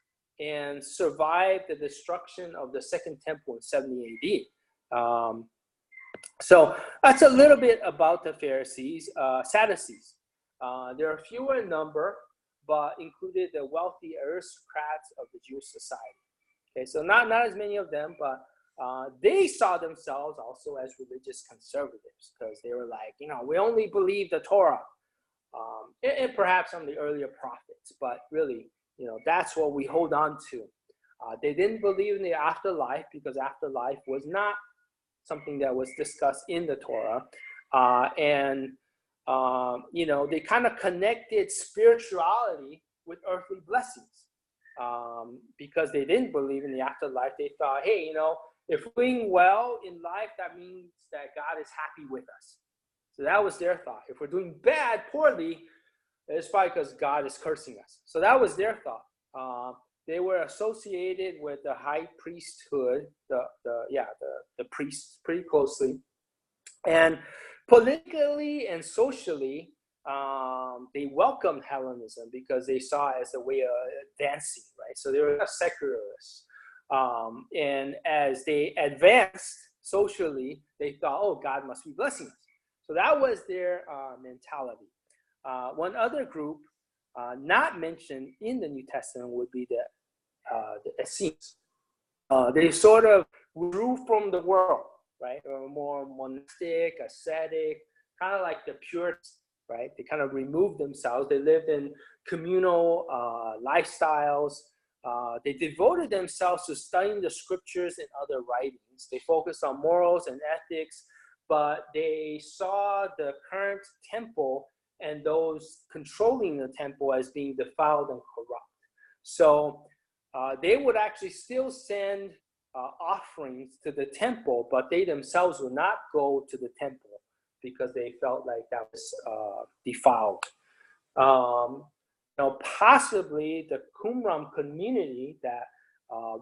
and survive the destruction of the Second Temple in 70 AD. So that's a little bit about the Pharisees, Sadducees. There are fewer in number, but included the wealthy aristocrats of the Jewish society. Okay, so not as many of them, but they saw themselves also as religious conservatives because they were like, we only believe the Torah, and perhaps some of the earlier prophets, but really, that's what we hold on to. They didn't believe in the afterlife because afterlife was not something that was discussed in the Torah, and they kind of connected spirituality with earthly blessings. Because they didn't believe in the afterlife, they thought, hey, if we're doing well in life, that means that God is happy with us. So that was their thought. If we're doing poorly, it's probably because God is cursing us. So that was their thought. They were associated with the high priesthood, the priests pretty closely, and politically and socially, they welcomed Hellenism because they saw it as a way of advancing, right? So they were not secularists. And as they advanced socially, they thought, oh, God must be blessing us. So that was their mentality. One other group not mentioned in the New Testament would be the Essenes. They sort of grew from the world, right? Or more monastic, ascetic, kind of like the Puritans, right? They kind of removed themselves. They lived in communal lifestyles. They devoted themselves to studying the scriptures and other writings. They focused on morals and ethics, but they saw the current temple and those controlling the temple as being defiled and corrupt. So they would actually still send offerings to the temple, but they themselves would not go to the temple because they felt like that was defiled. Possibly the Qumran community that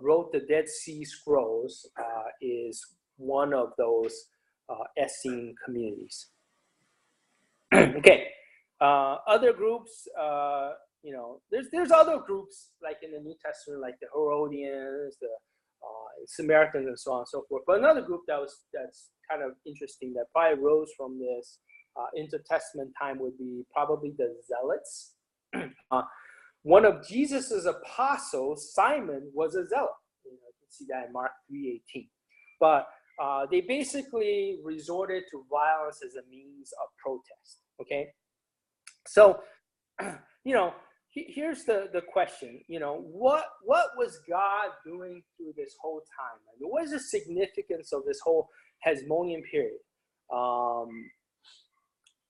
wrote the Dead Sea Scrolls is one of those Essene communities. Okay, other groups, there's other groups like in the New Testament, like the Herodians, the Samaritans, and so on and so forth. But another group that's kind of interesting that probably rose from this intertestament time would be probably the Zealots. One of Jesus's apostles, Simon, was a zealot. You can see that in Mark 3:18. But they basically resorted to violence as a means of protest. Okay, so here's the question. What was God doing through this whole time? I mean, what is the significance of this whole Hasmonean period?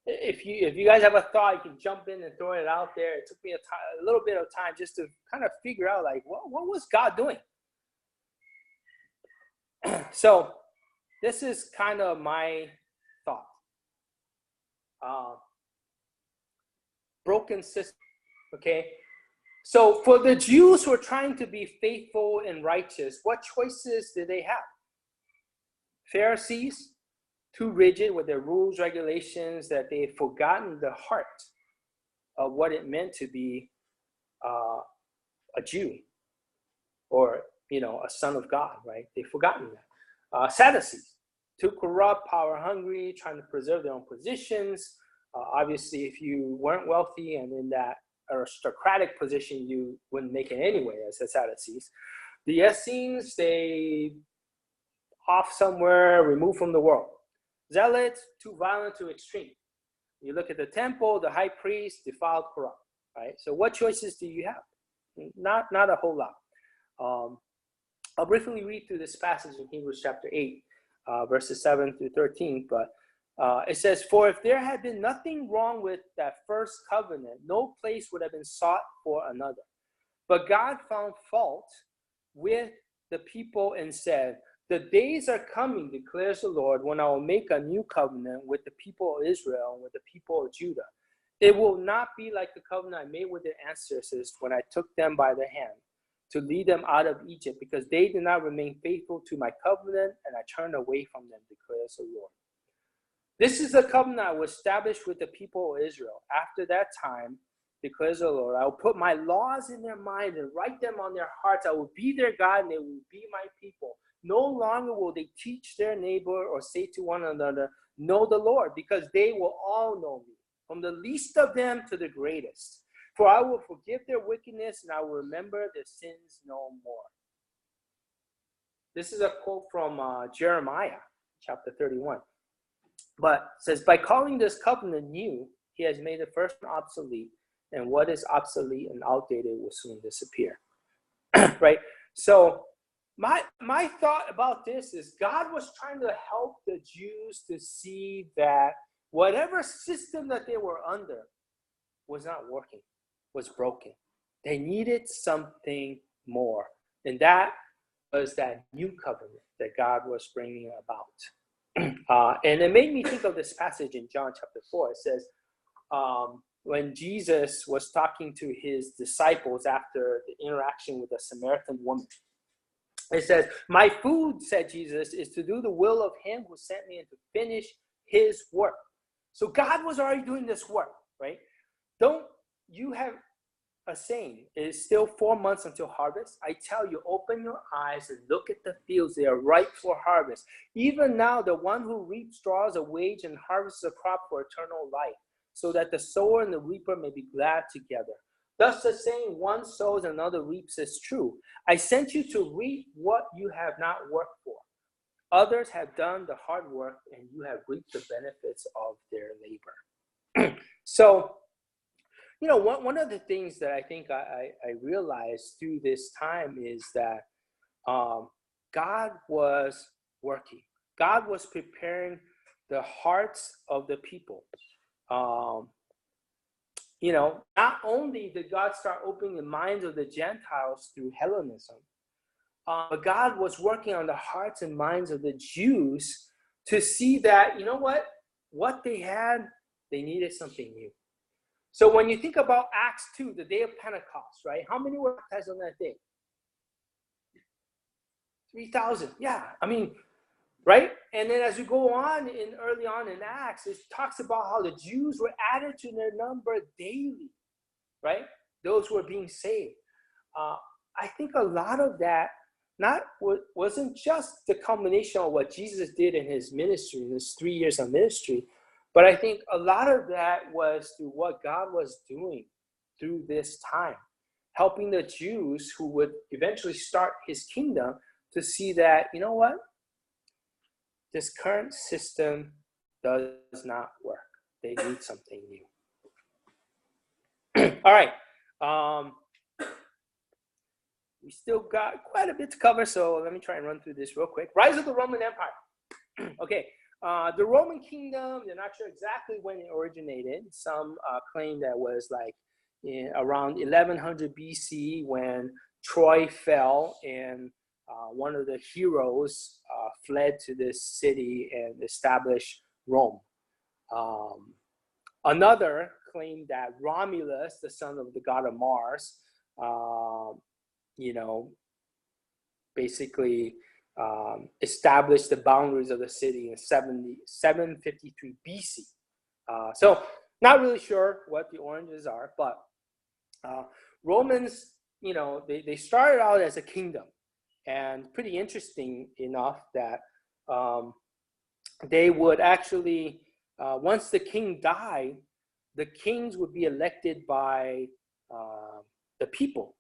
If you guys have a thought, you can jump in and throw it out there. It took me a little bit of time just to kind of figure out, like, what was God doing? So this is kind of my thought. Broken system, okay? So for the Jews who are trying to be faithful and righteous, what choices did they have? Pharisees, too rigid with their rules, regulations, that they had forgotten the heart of what it meant to be a Jew or, a son of God, right? They've forgotten that. Sadducees, too corrupt, power hungry, trying to preserve their own positions. Obviously, if you weren't wealthy and in that aristocratic position, you wouldn't make it anyway as the Sadducees. The Essenes, they off somewhere, removed from the world. Zealots, too violent, too extreme. You look at the temple, the high priest, defiled, corrupt, right? So what choices do you have? Not a whole lot. I'll briefly read through this passage in Hebrews chapter 8, verses 7 through 13, but it says, "For if there had been nothing wrong with that first covenant, no place would have been sought for another. But God found fault with the people and said, 'The days are coming, declares the Lord, when I will make a new covenant with the people of Israel and with the people of Judah. It will not be like the covenant I made with their ancestors when I took them by the hand to lead them out of Egypt, because they did not remain faithful to my covenant, and I turned away from them, declares the Lord. This is the covenant I will establish with the people of Israel. After that time, declares the Lord, I will put my laws in their mind and write them on their hearts. I will be their God, and they will be my people. no longer will they teach their neighbor or say to one another, know the Lord, because they will all know me, from the least of them to the greatest. For I will forgive their wickedness, and I will remember their sins no more. This is a quote from Jeremiah, chapter 31. But it says, by calling this covenant new, he has made the first one obsolete, and what is obsolete and outdated will soon disappear. Right? So my thought about this is God was trying to help the Jews to see that whatever system that they were under was not working, was broken. They needed something more. And that was that new covenant that God was bringing about. And it made me think of this passage in John chapter 4. It says, when Jesus was talking to his disciples after the interaction with the Samaritan woman, it says, my food, said Jesus, is to do the will of him who sent me and to finish his work. So God was already doing this work, right? Don't you have a saying, it is still 4 months until harvest? I tell you, open your eyes and look at the fields. They are ripe for harvest. Even now, the one who reaps draws a wage and harvests a crop for eternal life, so that the sower and the reaper may be glad together. Thus the saying, one sows and another reaps, is true. I sent you to reap what you have not worked for. Others have done the hard work, and you have reaped the benefits of their labor. So, you know, one of the things that I think I realized through this time is that God was working. God was preparing the hearts of the people. You know, not only did God start opening the minds of the Gentiles through Hellenism, but God was working on the hearts and minds of the Jews to see that, you know what they had, they needed something new. So when you think about Acts 2, the day of Pentecost, right? How many were baptized on that day? 3,000. Yeah, I mean, right? And then as we go on early on in Acts, it talks about how the Jews were added to their number daily, right? Those who were being saved. I think a lot of that wasn't just the combination of what Jesus did in his ministry, in his 3 years of ministry, but I think a lot of that was through what God was doing through this time, helping the Jews who would eventually start his kingdom to see that, you know what? This current system does not work. They need something new. All right. We still got quite a bit to cover, so let me try and run through this real quick. Rise of the Roman Empire. Okay. The Roman kingdom, they're not sure exactly when it originated. Some claim that was like around 1100 BC when Troy fell and one of the heroes fled to this city and established Rome. Another claimed that Romulus, the son of the god of Mars, you know, basically established the boundaries of the city in 753 BC. So not really sure what the origins are, but Romans, you know, they started out as a kingdom. And pretty interesting enough that they would actually, once the king died, the kings would be elected by the people.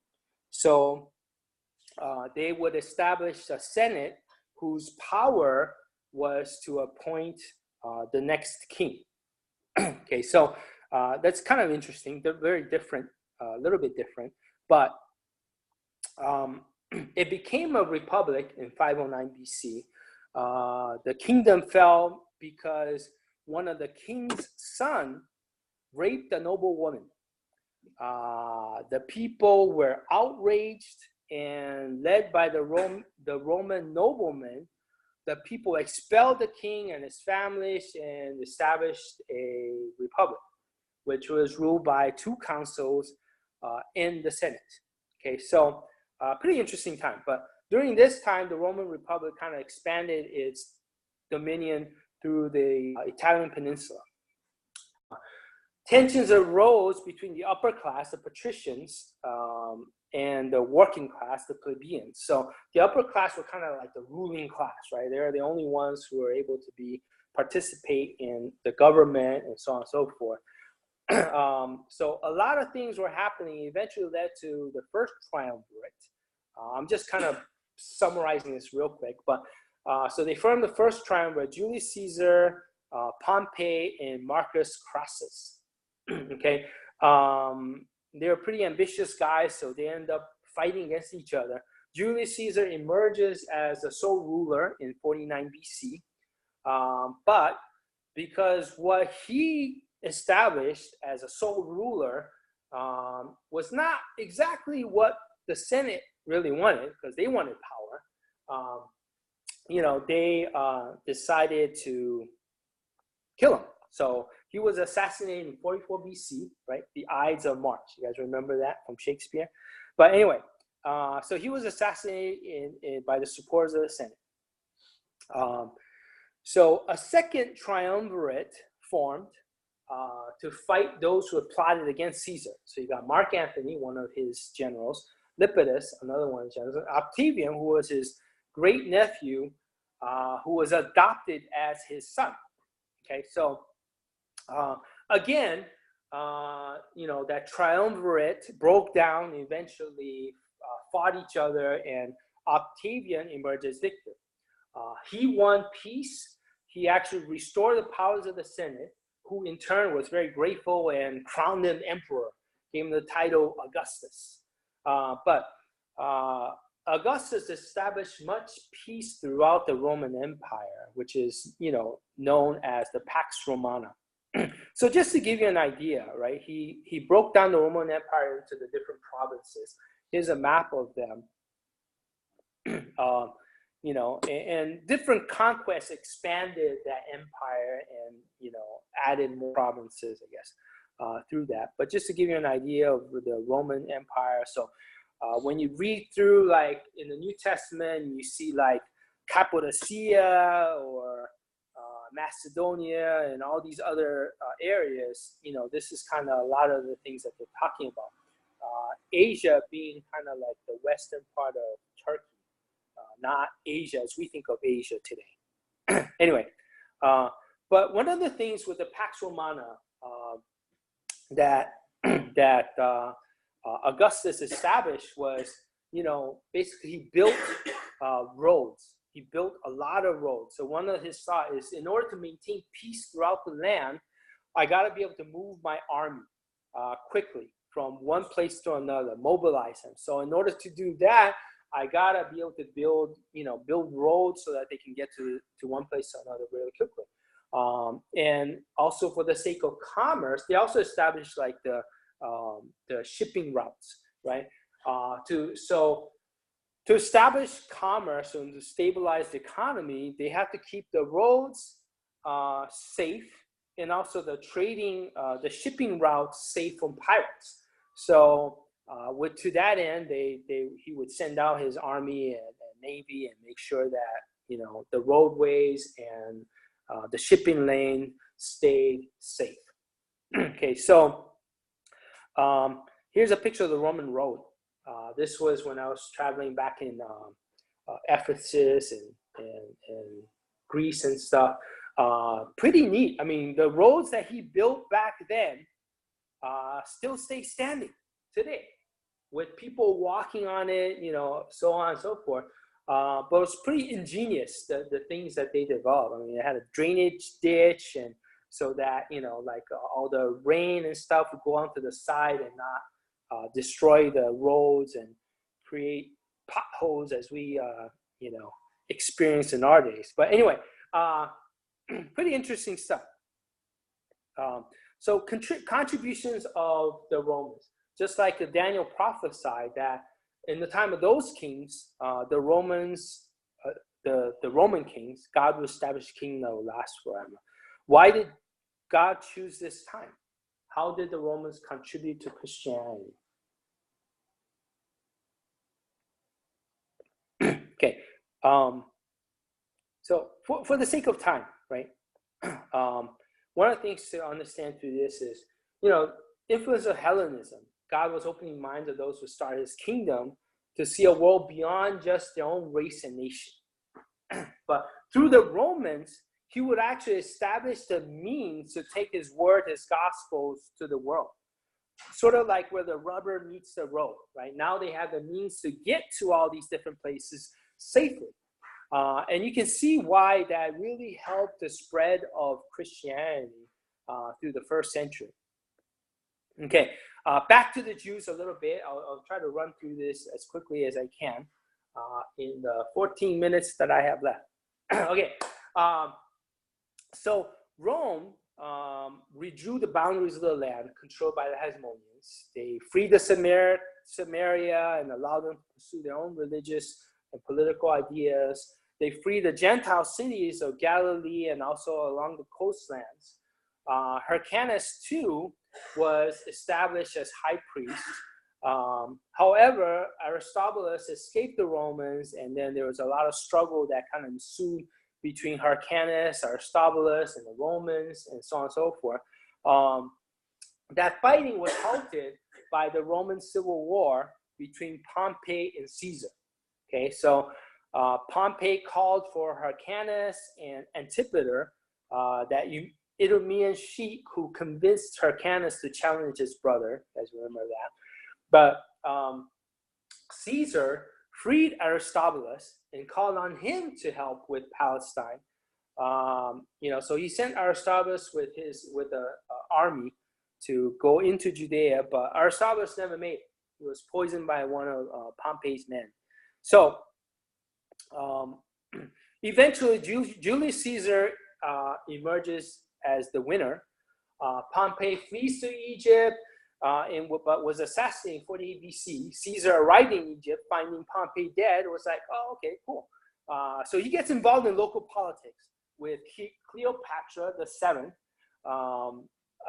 So they would establish a Senate whose power was to appoint the next king. Okay, so that's kind of interesting. They're very different, a little bit different, but it became a republic in 509 BC. The kingdom fell because one of the king's son raped a noble woman. The people were outraged, and led by the Roman noblemen, the people expelled the king and his family and established a republic, which was ruled by two councils in the Senate. Okay, so pretty interesting time. But during this time, the Roman Republic kind of expanded its dominion through the Italian peninsula. Tensions arose between the upper class, the patricians, and the working class, the plebeians. So the upper class were kind of like the ruling class, right? They're the only ones who were able to participate in the government and so on and so forth. So a lot of things were happening, eventually led to the first triumvirate. I'm just kind of summarizing this real quick, but so they formed the first triumvirate: Julius Caesar, Pompey, and Marcus Crassus. Okay, they were pretty ambitious guys, so they end up fighting against each other. Julius Caesar emerges as the sole ruler in 49 BC, but because what he established as a sole ruler was not exactly what the Senate really wanted, because they wanted power. They decided to kill him. So he was assassinated in 44 BC, right? The Ides of March. You guys remember that from Shakespeare? But anyway, so he was assassinated by the supporters of the Senate. So a second triumvirate formed to fight those who had plotted against Caesar. So you got Mark Antony, one of his generals, Lepidus, another one of his generals, Octavian, who was his great nephew, who was adopted as his son. Okay, so again, that triumvirate broke down, eventually fought each other, and Octavian emerged as victor. He won peace. He actually restored the powers of the Senate, who in turn was very grateful and crowned him emperor, gave him the title Augustus. But Augustus established much peace throughout the Roman Empire, which is, known as the Pax Romana. So just to give you an idea, right, he broke down the Roman Empire into the different provinces. Here's a map of them. And different conquests expanded that empire and, added more provinces, I guess, through that. But just to give you an idea of the Roman Empire. So when you read through, like in the New Testament, you see like Cappadocia or Macedonia and all these other areas, this is kind of a lot of the things that they're talking about. Asia being kind of like the western part of Turkey, not Asia as we think of Asia today. Anyway, but one of the things with the Pax Romana that Augustus established was, basically he built roads. He built a lot of roads. So one of his thoughts is, in order to maintain peace throughout the land, I got to be able to move my army quickly from one place to another, mobilize them. So in order to do that, I got to be able to build roads so that they can get to one place to another really quickly. And also for the sake of commerce, they also established like the shipping routes, right? To establish commerce and to stabilize the economy, they have to keep the roads safe, and also the shipping routes safe from pirates. So to that end, he would send out his army and navy and make sure that the roadways and the shipping lane stayed safe. Okay, so here's a picture of the Roman road. This was when I was traveling back in Ephesus and Greece and stuff. Pretty neat. I mean, the roads that he built back then still stay standing today, with people walking on it, so on and so forth. But it's pretty ingenious, the things that they developed. I mean, it had a drainage ditch, and so that, all the rain and stuff would go onto the side and not destroy the roads and create potholes as we, experience in our days. But anyway, pretty interesting stuff. So contributions of the Romans, just like Daniel prophesied that in the time of those kings, the Romans, the Roman kings, God will establish a kingdom that will last forever. Why did God choose this time? How did the Romans contribute to Christianity? Okay, so for the sake of time, right? One of the things to understand through this is, influence of Hellenism. God was opening minds of those who started his kingdom to see a world beyond just their own race and nation. But through the Romans, he would actually establish the means to take his word, his gospels to the world. Sort of like where the rubber meets the road, right? Now they have the means to get to all these different places safely. And you can see why that really helped the spread of Christianity through the first century. Okay, back to the Jews a little bit. I'll try to run through this as quickly as I can in the 14 minutes that I have left. Okay, so Rome redrew the boundaries of the land controlled by the Hasmoneans. They freed the Samaria and allowed them to pursue their own religious and political ideas. They freed the Gentile cities of Galilee and also along the coastlands. Hyrcanus, too, was established as high priest. However, Aristobulus escaped the Romans, and then there was a lot of struggle that kind of ensued between Hyrcanus, Aristobulus, and the Romans, and so on and so forth. That fighting was halted by the Roman Civil War between Pompey and Caesar. Okay, so Pompey called for Hyrcanus and Antipater, that Idumean sheik who convinced Hyrcanus to challenge his brother, as you remember that. But Caesar freed Aristobulus and called on him to help with Palestine. So he sent Aristobulus with an army to go into Judea, but Aristobulus never made it. He was poisoned by one of Pompey's men. So eventually, Julius Caesar emerges as the winner. Pompey flees to Egypt, but was assassinated in 48 BC. Caesar arrived in Egypt, finding Pompey dead, was like, oh, okay, cool. So he gets involved in local politics with Cleopatra VII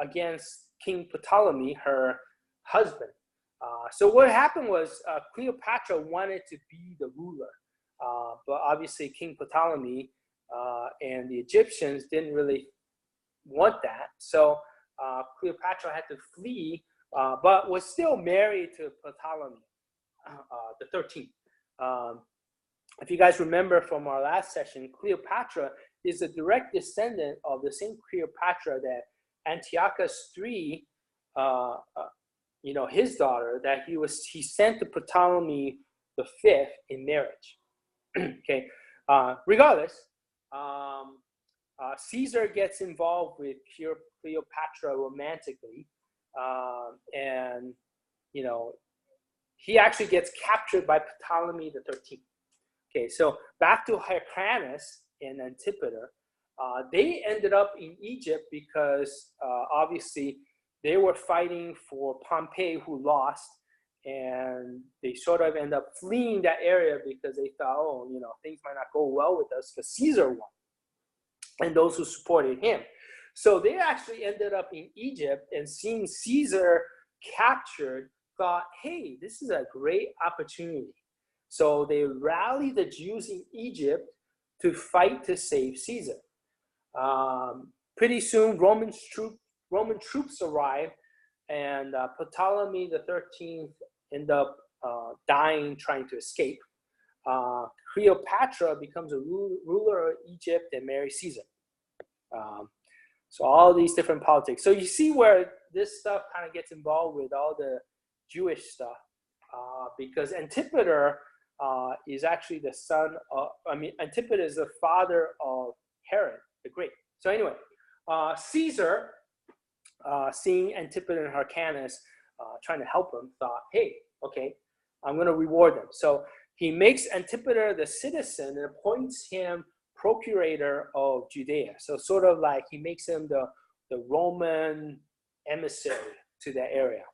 against King Ptolemy, her husband. So what happened was Cleopatra wanted to be the ruler, but obviously King Ptolemy and the Egyptians didn't really want that. So Cleopatra had to flee, but was still married to Ptolemy the 13th. If you guys remember from our last session, Cleopatra is a direct descendant of the same Cleopatra that Antiochus III, his daughter, that he sent to Ptolemy the Fifth in marriage. Okay, regardless, Caesar gets involved with Cleopatra romantically, and he actually gets captured by Ptolemy the 13th. Okay, so back to Hyrcanus and Antipater. They ended up in Egypt because obviously they were fighting for Pompey, who lost, and they sort of end up fleeing that area because they thought, things might not go well with us because Caesar won, and those who supported him. So they actually ended up in Egypt, and seeing Caesar captured, thought, hey, this is a great opportunity. So they rallied the Jews in Egypt to fight to save Caesar. Pretty soon, Roman troops arrived, and Ptolemy the 13th ended up dying trying to escape. Cleopatra becomes a ruler of Egypt and marries Caesar. So all these different politics. So you see where this stuff kind of gets involved with all the Jewish stuff, because Antipater is actually the son of, Antipater is the father of Herod the Great. So anyway, Caesar, seeing Antipater and Hyrcanus trying to help him, thought, hey, okay, I'm going to reward them. So he makes Antipater the citizen and appoints him procurator of Judea. So sort of like he makes him the Roman emissary to that area,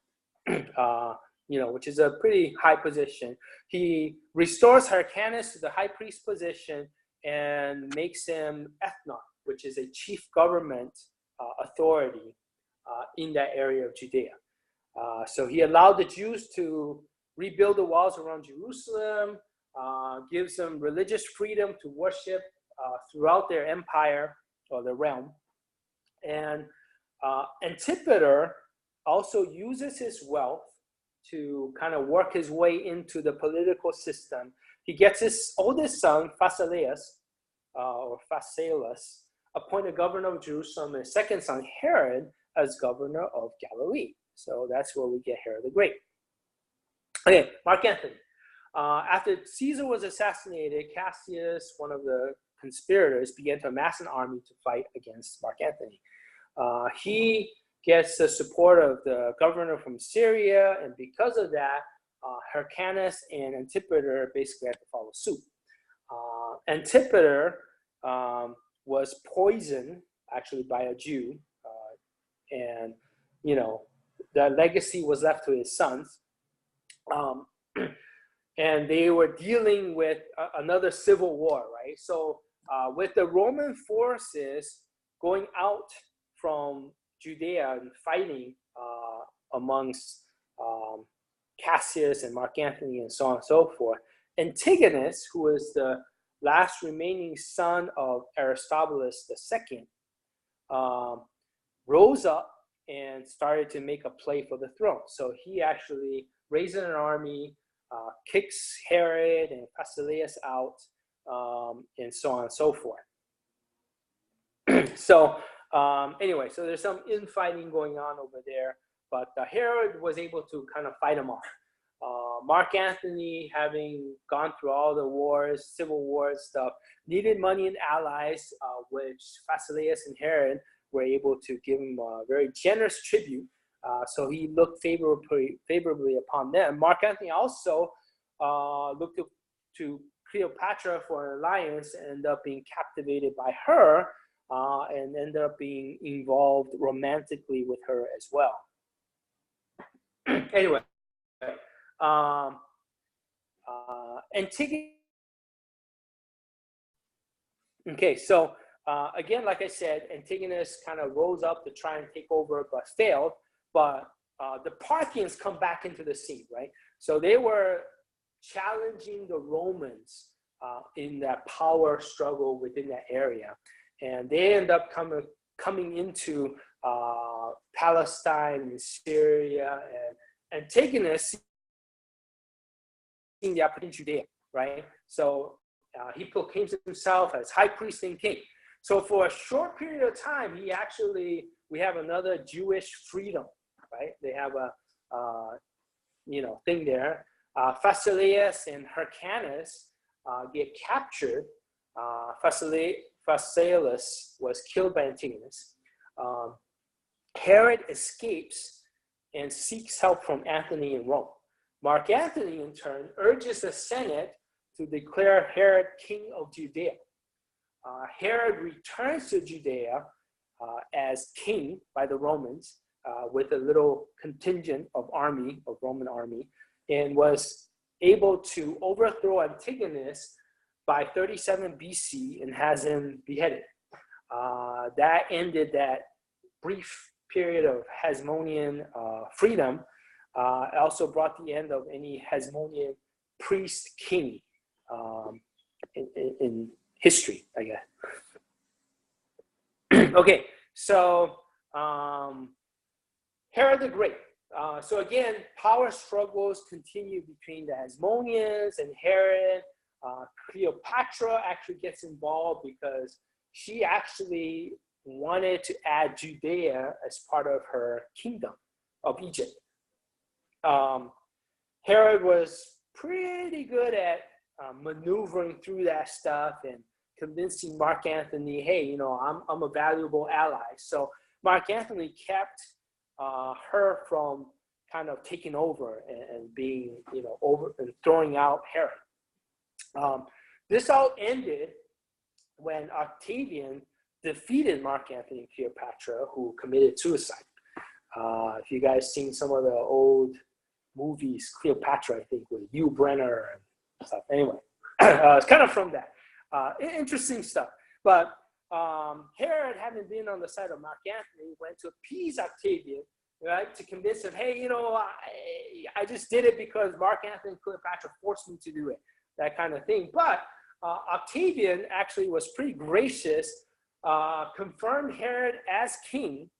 which is a pretty high position. He restores Hyrcanus to the high priest position and makes him ethnarch, which is a chief government authority in that area of Judea. So he allowed the Jews to rebuild the walls around Jerusalem, gives them religious freedom to worship throughout their empire or the realm. And Antipater also uses his wealth to kind of work his way into the political system. He gets his oldest son, Phasaelus, appointed governor of Jerusalem, and his second son, Herod, as governor of Galilee. So that's where we get Herod the Great. Okay, Mark Antony. After Caesar was assassinated, Cassius, one of the conspirators, began to amass an army to fight against Mark Antony. He gets the support of the governor from Syria, and because of that, Hyrcanus and Antipater basically had to follow suit. Antipater was poisoned actually by a Jew, and you know the legacy was left to his sons. And they were dealing with another civil war, right? So with the Roman forces going out from Judea and fighting amongst Cassius and Mark Antony and so on and so forth, Antigonus, who was the last remaining son of Aristobulus II, rose up and started to make a play for the throne. So he actually raises an army, kicks Herod and Phasaelus out, and so on and so forth. So anyway, so there's some infighting going on over there, but Herod was able to kind of fight him off. Mark Antony, having gone through all the wars, civil wars stuff, needed money and allies, which Phasaelus and Herod were able to give him a very generous tribute. So he looked favorably upon them. Mark Antony also looked to Cleopatra for an alliance and ended up being captivated by her, and ended up being involved romantically with her as well. Anyway, Antigonus. Okay, so again, like I said, Antigonus kind of rose up to try and take over, but failed. But the Parthians come back into the scene, right? So they were challenging the Romans in that power struggle within that area. And they end up coming into Palestine and Syria, and Antigonus seeing the opportunity in Judea, right? So he proclaims himself as high priest and king. So for a short period of time, we have another Jewish freedom, right? They have a thing there. Phasaelus and Hyrcanus get captured. Phasaelus was killed by Antigonus. Herod escapes and seeks help from Antony in Rome. Mark Antony, in turn, urges the Senate to declare Herod king of Judea. Herod returns to Judea as king by the Romans with a little contingent of Roman army, and was able to overthrow Antigonus by 37 BC and has him beheaded. That ended that brief period of Hasmonean freedom. It also brought the end of any Hasmonean priest-king in history, I guess. Okay, so Herod the Great. So again, power struggles continue between the Hasmoneans and Herod. Cleopatra actually gets involved because she actually wanted to add Judea as part of her kingdom of Egypt. Herod was pretty good at maneuvering through that stuff and convincing Mark Antony, hey, I'm a valuable ally. So Mark Antony kept her from kind of taking over and being, over and throwing out Herod. This all ended when Octavian defeated Mark Antony and Cleopatra, who committed suicide. If you guys seen some of the old movies, Cleopatra, I think, with Hugh Brenner and stuff. Anyway, it's kind of from that. Interesting stuff. But Herod, having been on the side of Mark Antony, went to appease Octavian, right, to convince him, hey, I just did it because Mark Antony and Cleopatra forced me to do it, that kind of thing. But Octavian actually was pretty gracious, confirmed Herod as king,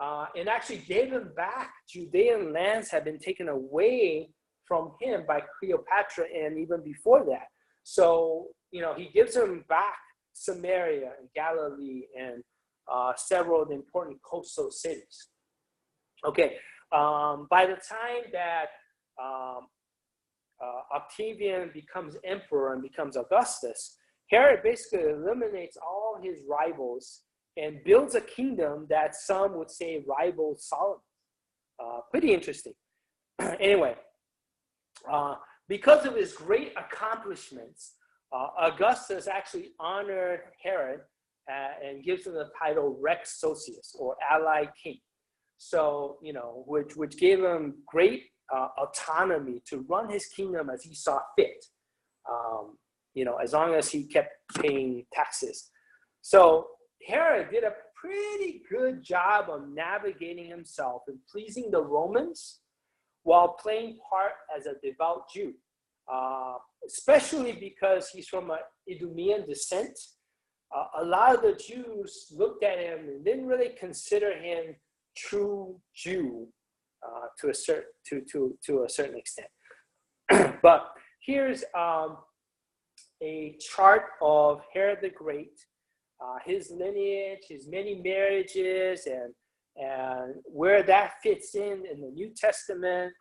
and actually gave him back. Judean lands had been taken away from him by Cleopatra, and even before that. So, he gives him back Samaria and Galilee and several of the important coastal cities. Okay, by the time that Octavian becomes emperor and becomes Augustus, Herod basically eliminates all his rivals and builds a kingdom that some would say rivals Solomon. Pretty interesting. Anyway, because of his great accomplishments, Augustus actually honored Herod and gives him the title Rex Socius, or Allied King. So, which gave him great autonomy to run his kingdom as he saw fit, as long as he kept paying taxes. So Herod did a pretty good job of navigating himself and pleasing the Romans while playing part as a devout Jew, especially because he's from an Idumean descent. A lot of the Jews looked at him and didn't really consider him true Jew to a certain extent. But here's a chart of Herod the Great, his lineage, his many marriages, and where that fits in the New Testament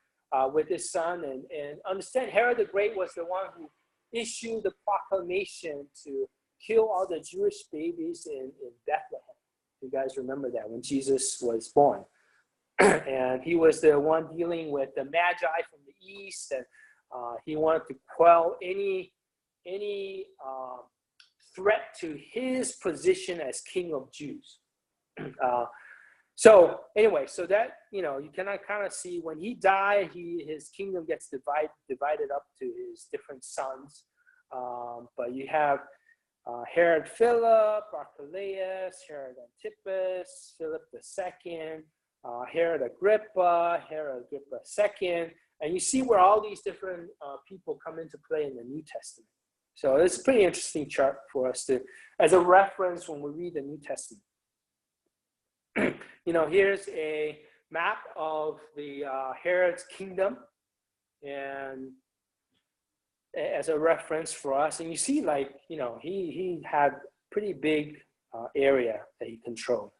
with his son. And understand, Herod the Great was the one who issued the proclamation to kill all the Jewish babies in Bethlehem. You guys remember that, when Jesus was born. And he was the one dealing with the Magi from the east, and he wanted to quell any threat to his position as king of Jews. So anyway, so that, you can kind of see when he died, his kingdom gets divided up to his different sons. But you have Herod Philip, Archelaus, Herod Antipas, Philip II, Herod Agrippa II, and you see where all these different people come into play in the New Testament. So it's a pretty interesting chart for us as a reference when we read the New Testament. Here's a map of the Herod's kingdom, and as a reference for us. And you see, he had pretty big area that he controlled.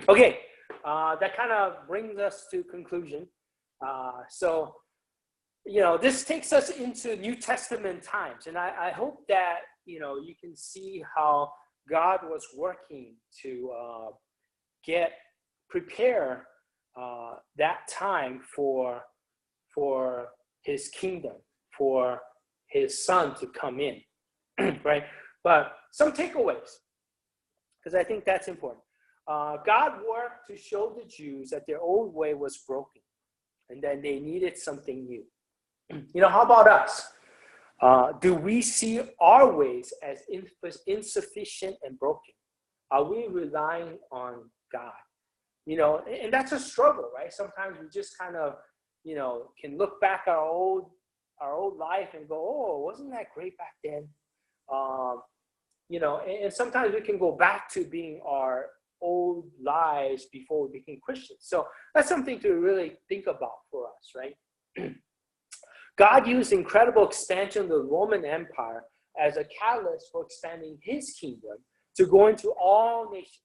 Okay, that kind of brings us to conclusion. So, this takes us into New Testament times. And I hope that, you can see how God was working to prepare that time for his kingdom, for his son to come in, right? But some takeaways, because I think that's important. God worked to show the Jews that their old way was broken and that they needed something new. How about us? Do we see our ways as insufficient and broken? Are we relying on God? And that's a struggle, right? Sometimes we just kind of, can look back at our old life and go, oh, wasn't that great back then? And sometimes we can go back to being our old lives before we became Christians. So that's something to really think about for us, right? God used incredible expansion of the Roman Empire as a catalyst for expanding his kingdom to go into all nations.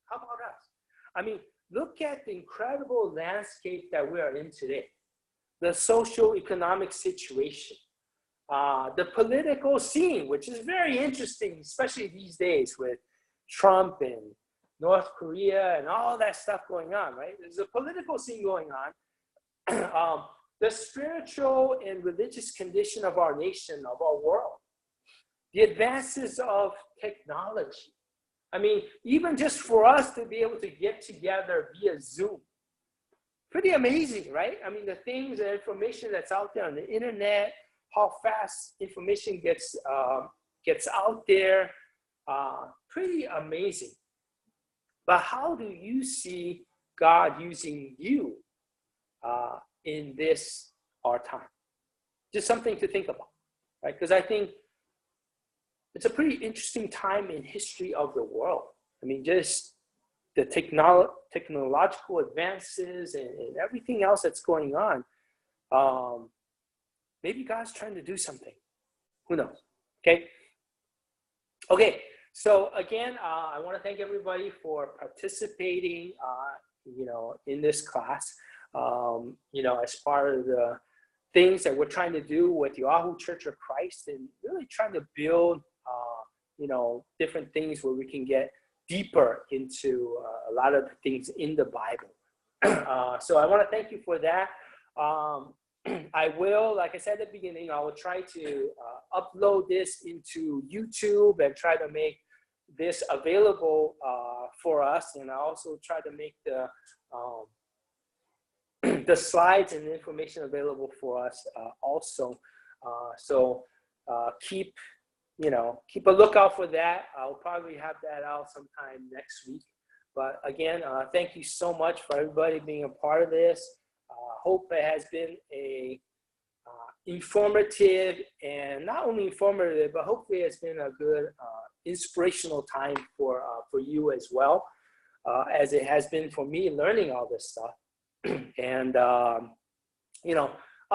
How about us? I mean, look at the incredible landscape that we are in today. The socio-economic situation, the political scene, which is very interesting, especially these days with Trump and North Korea and all that stuff going on, right? There's a political scene going on. The spiritual and religious condition of our nation, of our world, the advances of technology. I mean, even just for us to be able to get together via Zoom, pretty amazing, right? I mean, the things, the information that's out there on the internet, how fast information gets out there, pretty amazing. But how do you see God using you in this, our time? Just something to think about, right? Because I think it's a pretty interesting time in history of the world. I mean, just the technological advances and everything else that's going on, maybe God's trying to do something. Who knows? Okay. So again, I want to thank everybody for participating, in this class. As part of the things that we're trying to do with the Oahu Church of Christ, and really trying to build, different things where we can get deeper into a lot of the things in the Bible. So I want to thank you for that. I will, like I said at the beginning, I will try to upload this into YouTube and try to make this available for us, and I also try to make the slides and information available for us also. So keep a lookout for that. I'll probably have that out sometime next week. But again, thank you so much for everybody being a part of this. Hope it has been a informative, and not only informative, but hopefully it's been a good inspirational time for you as well, as it has been for me learning all this stuff. And I'll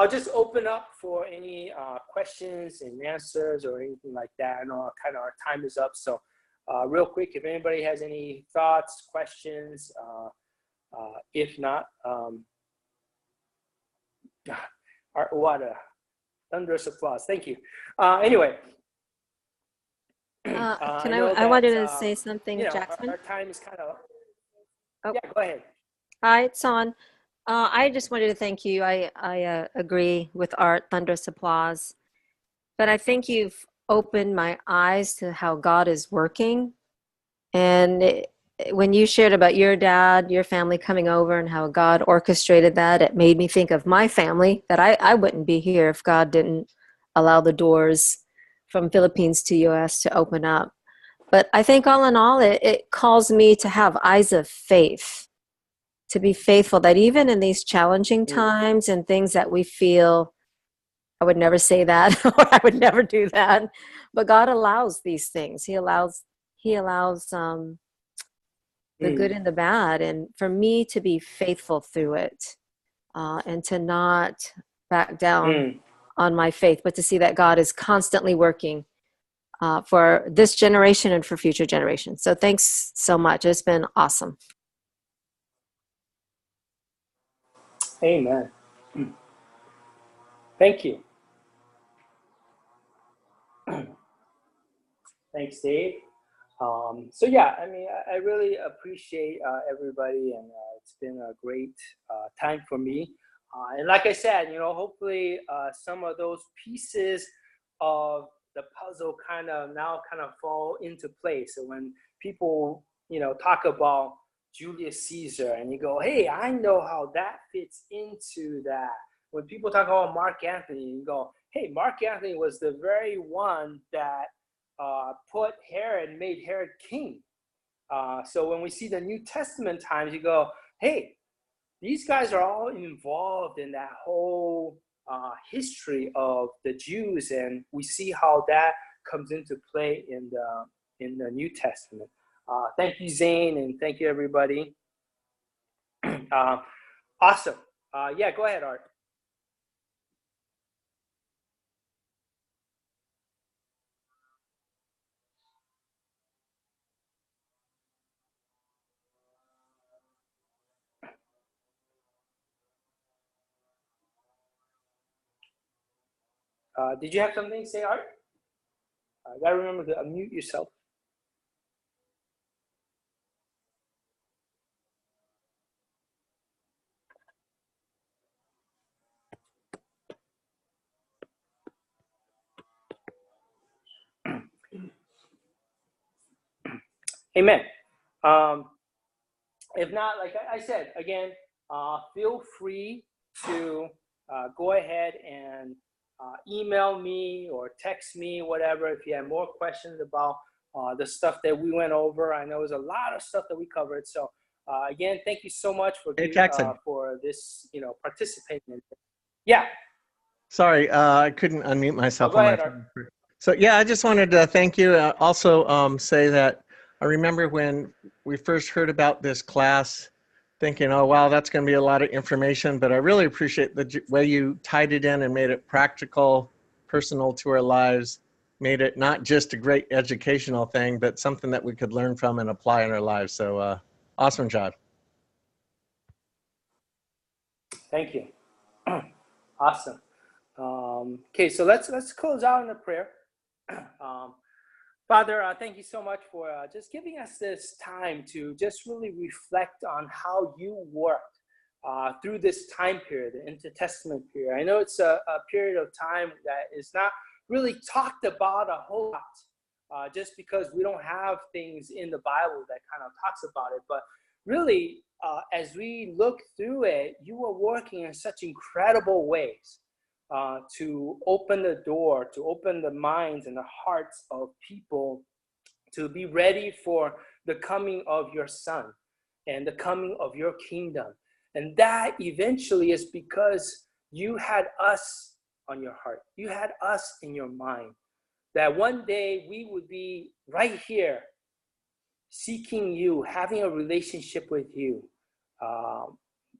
just open up for any questions and answers or anything like that. I know kind of our time is up, so real quick, if anybody has any thoughts, questions, if not, what a thunderous applause. Thank you. Anyway. I wanted to say something, Jackson. Our time is kind of. Oh. Yeah, go ahead. Hi, it's on. I just wanted to thank you. I agree with Art, thunderous applause. But I think you've opened my eyes to how God is working. And when you shared about your dad, your family coming over and how God orchestrated that, it made me think of my family, that I wouldn't be here if God didn't allow the doors from Philippines to US to open up. But I think all in all, it calls me to have eyes of faith, to be faithful, that even in these challenging times and things that we feel, I would never say that, or I would never do that, but God allows these things. He allows the good and the bad, and for me to be faithful through it, and to not back down on my faith, but to see that God is constantly working for this generation and for future generations. So thanks so much. It's been awesome. Amen. Thank you. Thanks, Dave. So yeah, I mean, I really appreciate everybody, and it's been a great time for me. And like I said, hopefully some of those pieces of the puzzle kind of fall into place. So when people, talk about Julius Caesar, and you go, hey, I know how that fits into that. When people talk about Mark Antony, you go, hey, Mark Antony was the very one that put Herod, made Herod king. So when we see the New Testament times, you go, hey, these guys are all involved in that whole history of the Jews, and we see how that comes into play in the New Testament. Thank you, Zane, and thank you, everybody. Awesome. Yeah, go ahead, Art. Did you have something to say, Art? You gotta remember to unmute yourself. Amen. If not, like I said, again, feel free to go ahead and email me or text me, whatever, if you have more questions about the stuff that we went over. I know there's a lot of stuff that we covered. So again, thank you so much for for this, participating. Yeah. Sorry, I couldn't unmute myself. Go ahead, Art. So yeah, I just wanted to thank you. Also say that I remember when we first heard about this class thinking, oh, wow, that's going to be a lot of information. But I really appreciate the way you tied it in and made it practical, personal to our lives, made it not just a great educational thing, but something that we could learn from and apply in our lives. So awesome job. Thank you. Awesome. Okay, so let's close out in a prayer. Father, thank you so much for just giving us this time to just really reflect on how you worked through this time period, the intertestament period. I know it's a period of time that is not really talked about a whole lot, just because we don't have things in the Bible that kind of talks about it. But really, as we look through it, you were working in such incredible ways to open the door, to open the minds and the hearts of people to be ready for the coming of your Son and the coming of your kingdom. And that eventually is because you had us on your heart. You had us in your mind. That one day we would be right here seeking you, having a relationship with you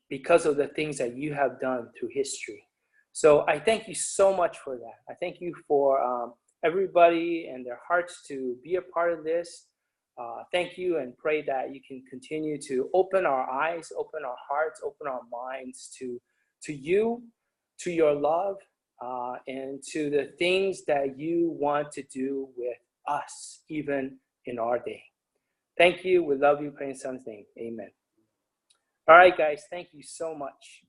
because of the things that you have done through history. So I thank you so much for that. I thank you for everybody and their hearts to be a part of this. Thank you, and pray that you can continue to open our eyes, open our hearts, open our minds to you, to your love, and to the things that you want to do with us, even in our day. Thank you. We love you. Pray in Son's name. Amen. All right, guys. Thank you so much.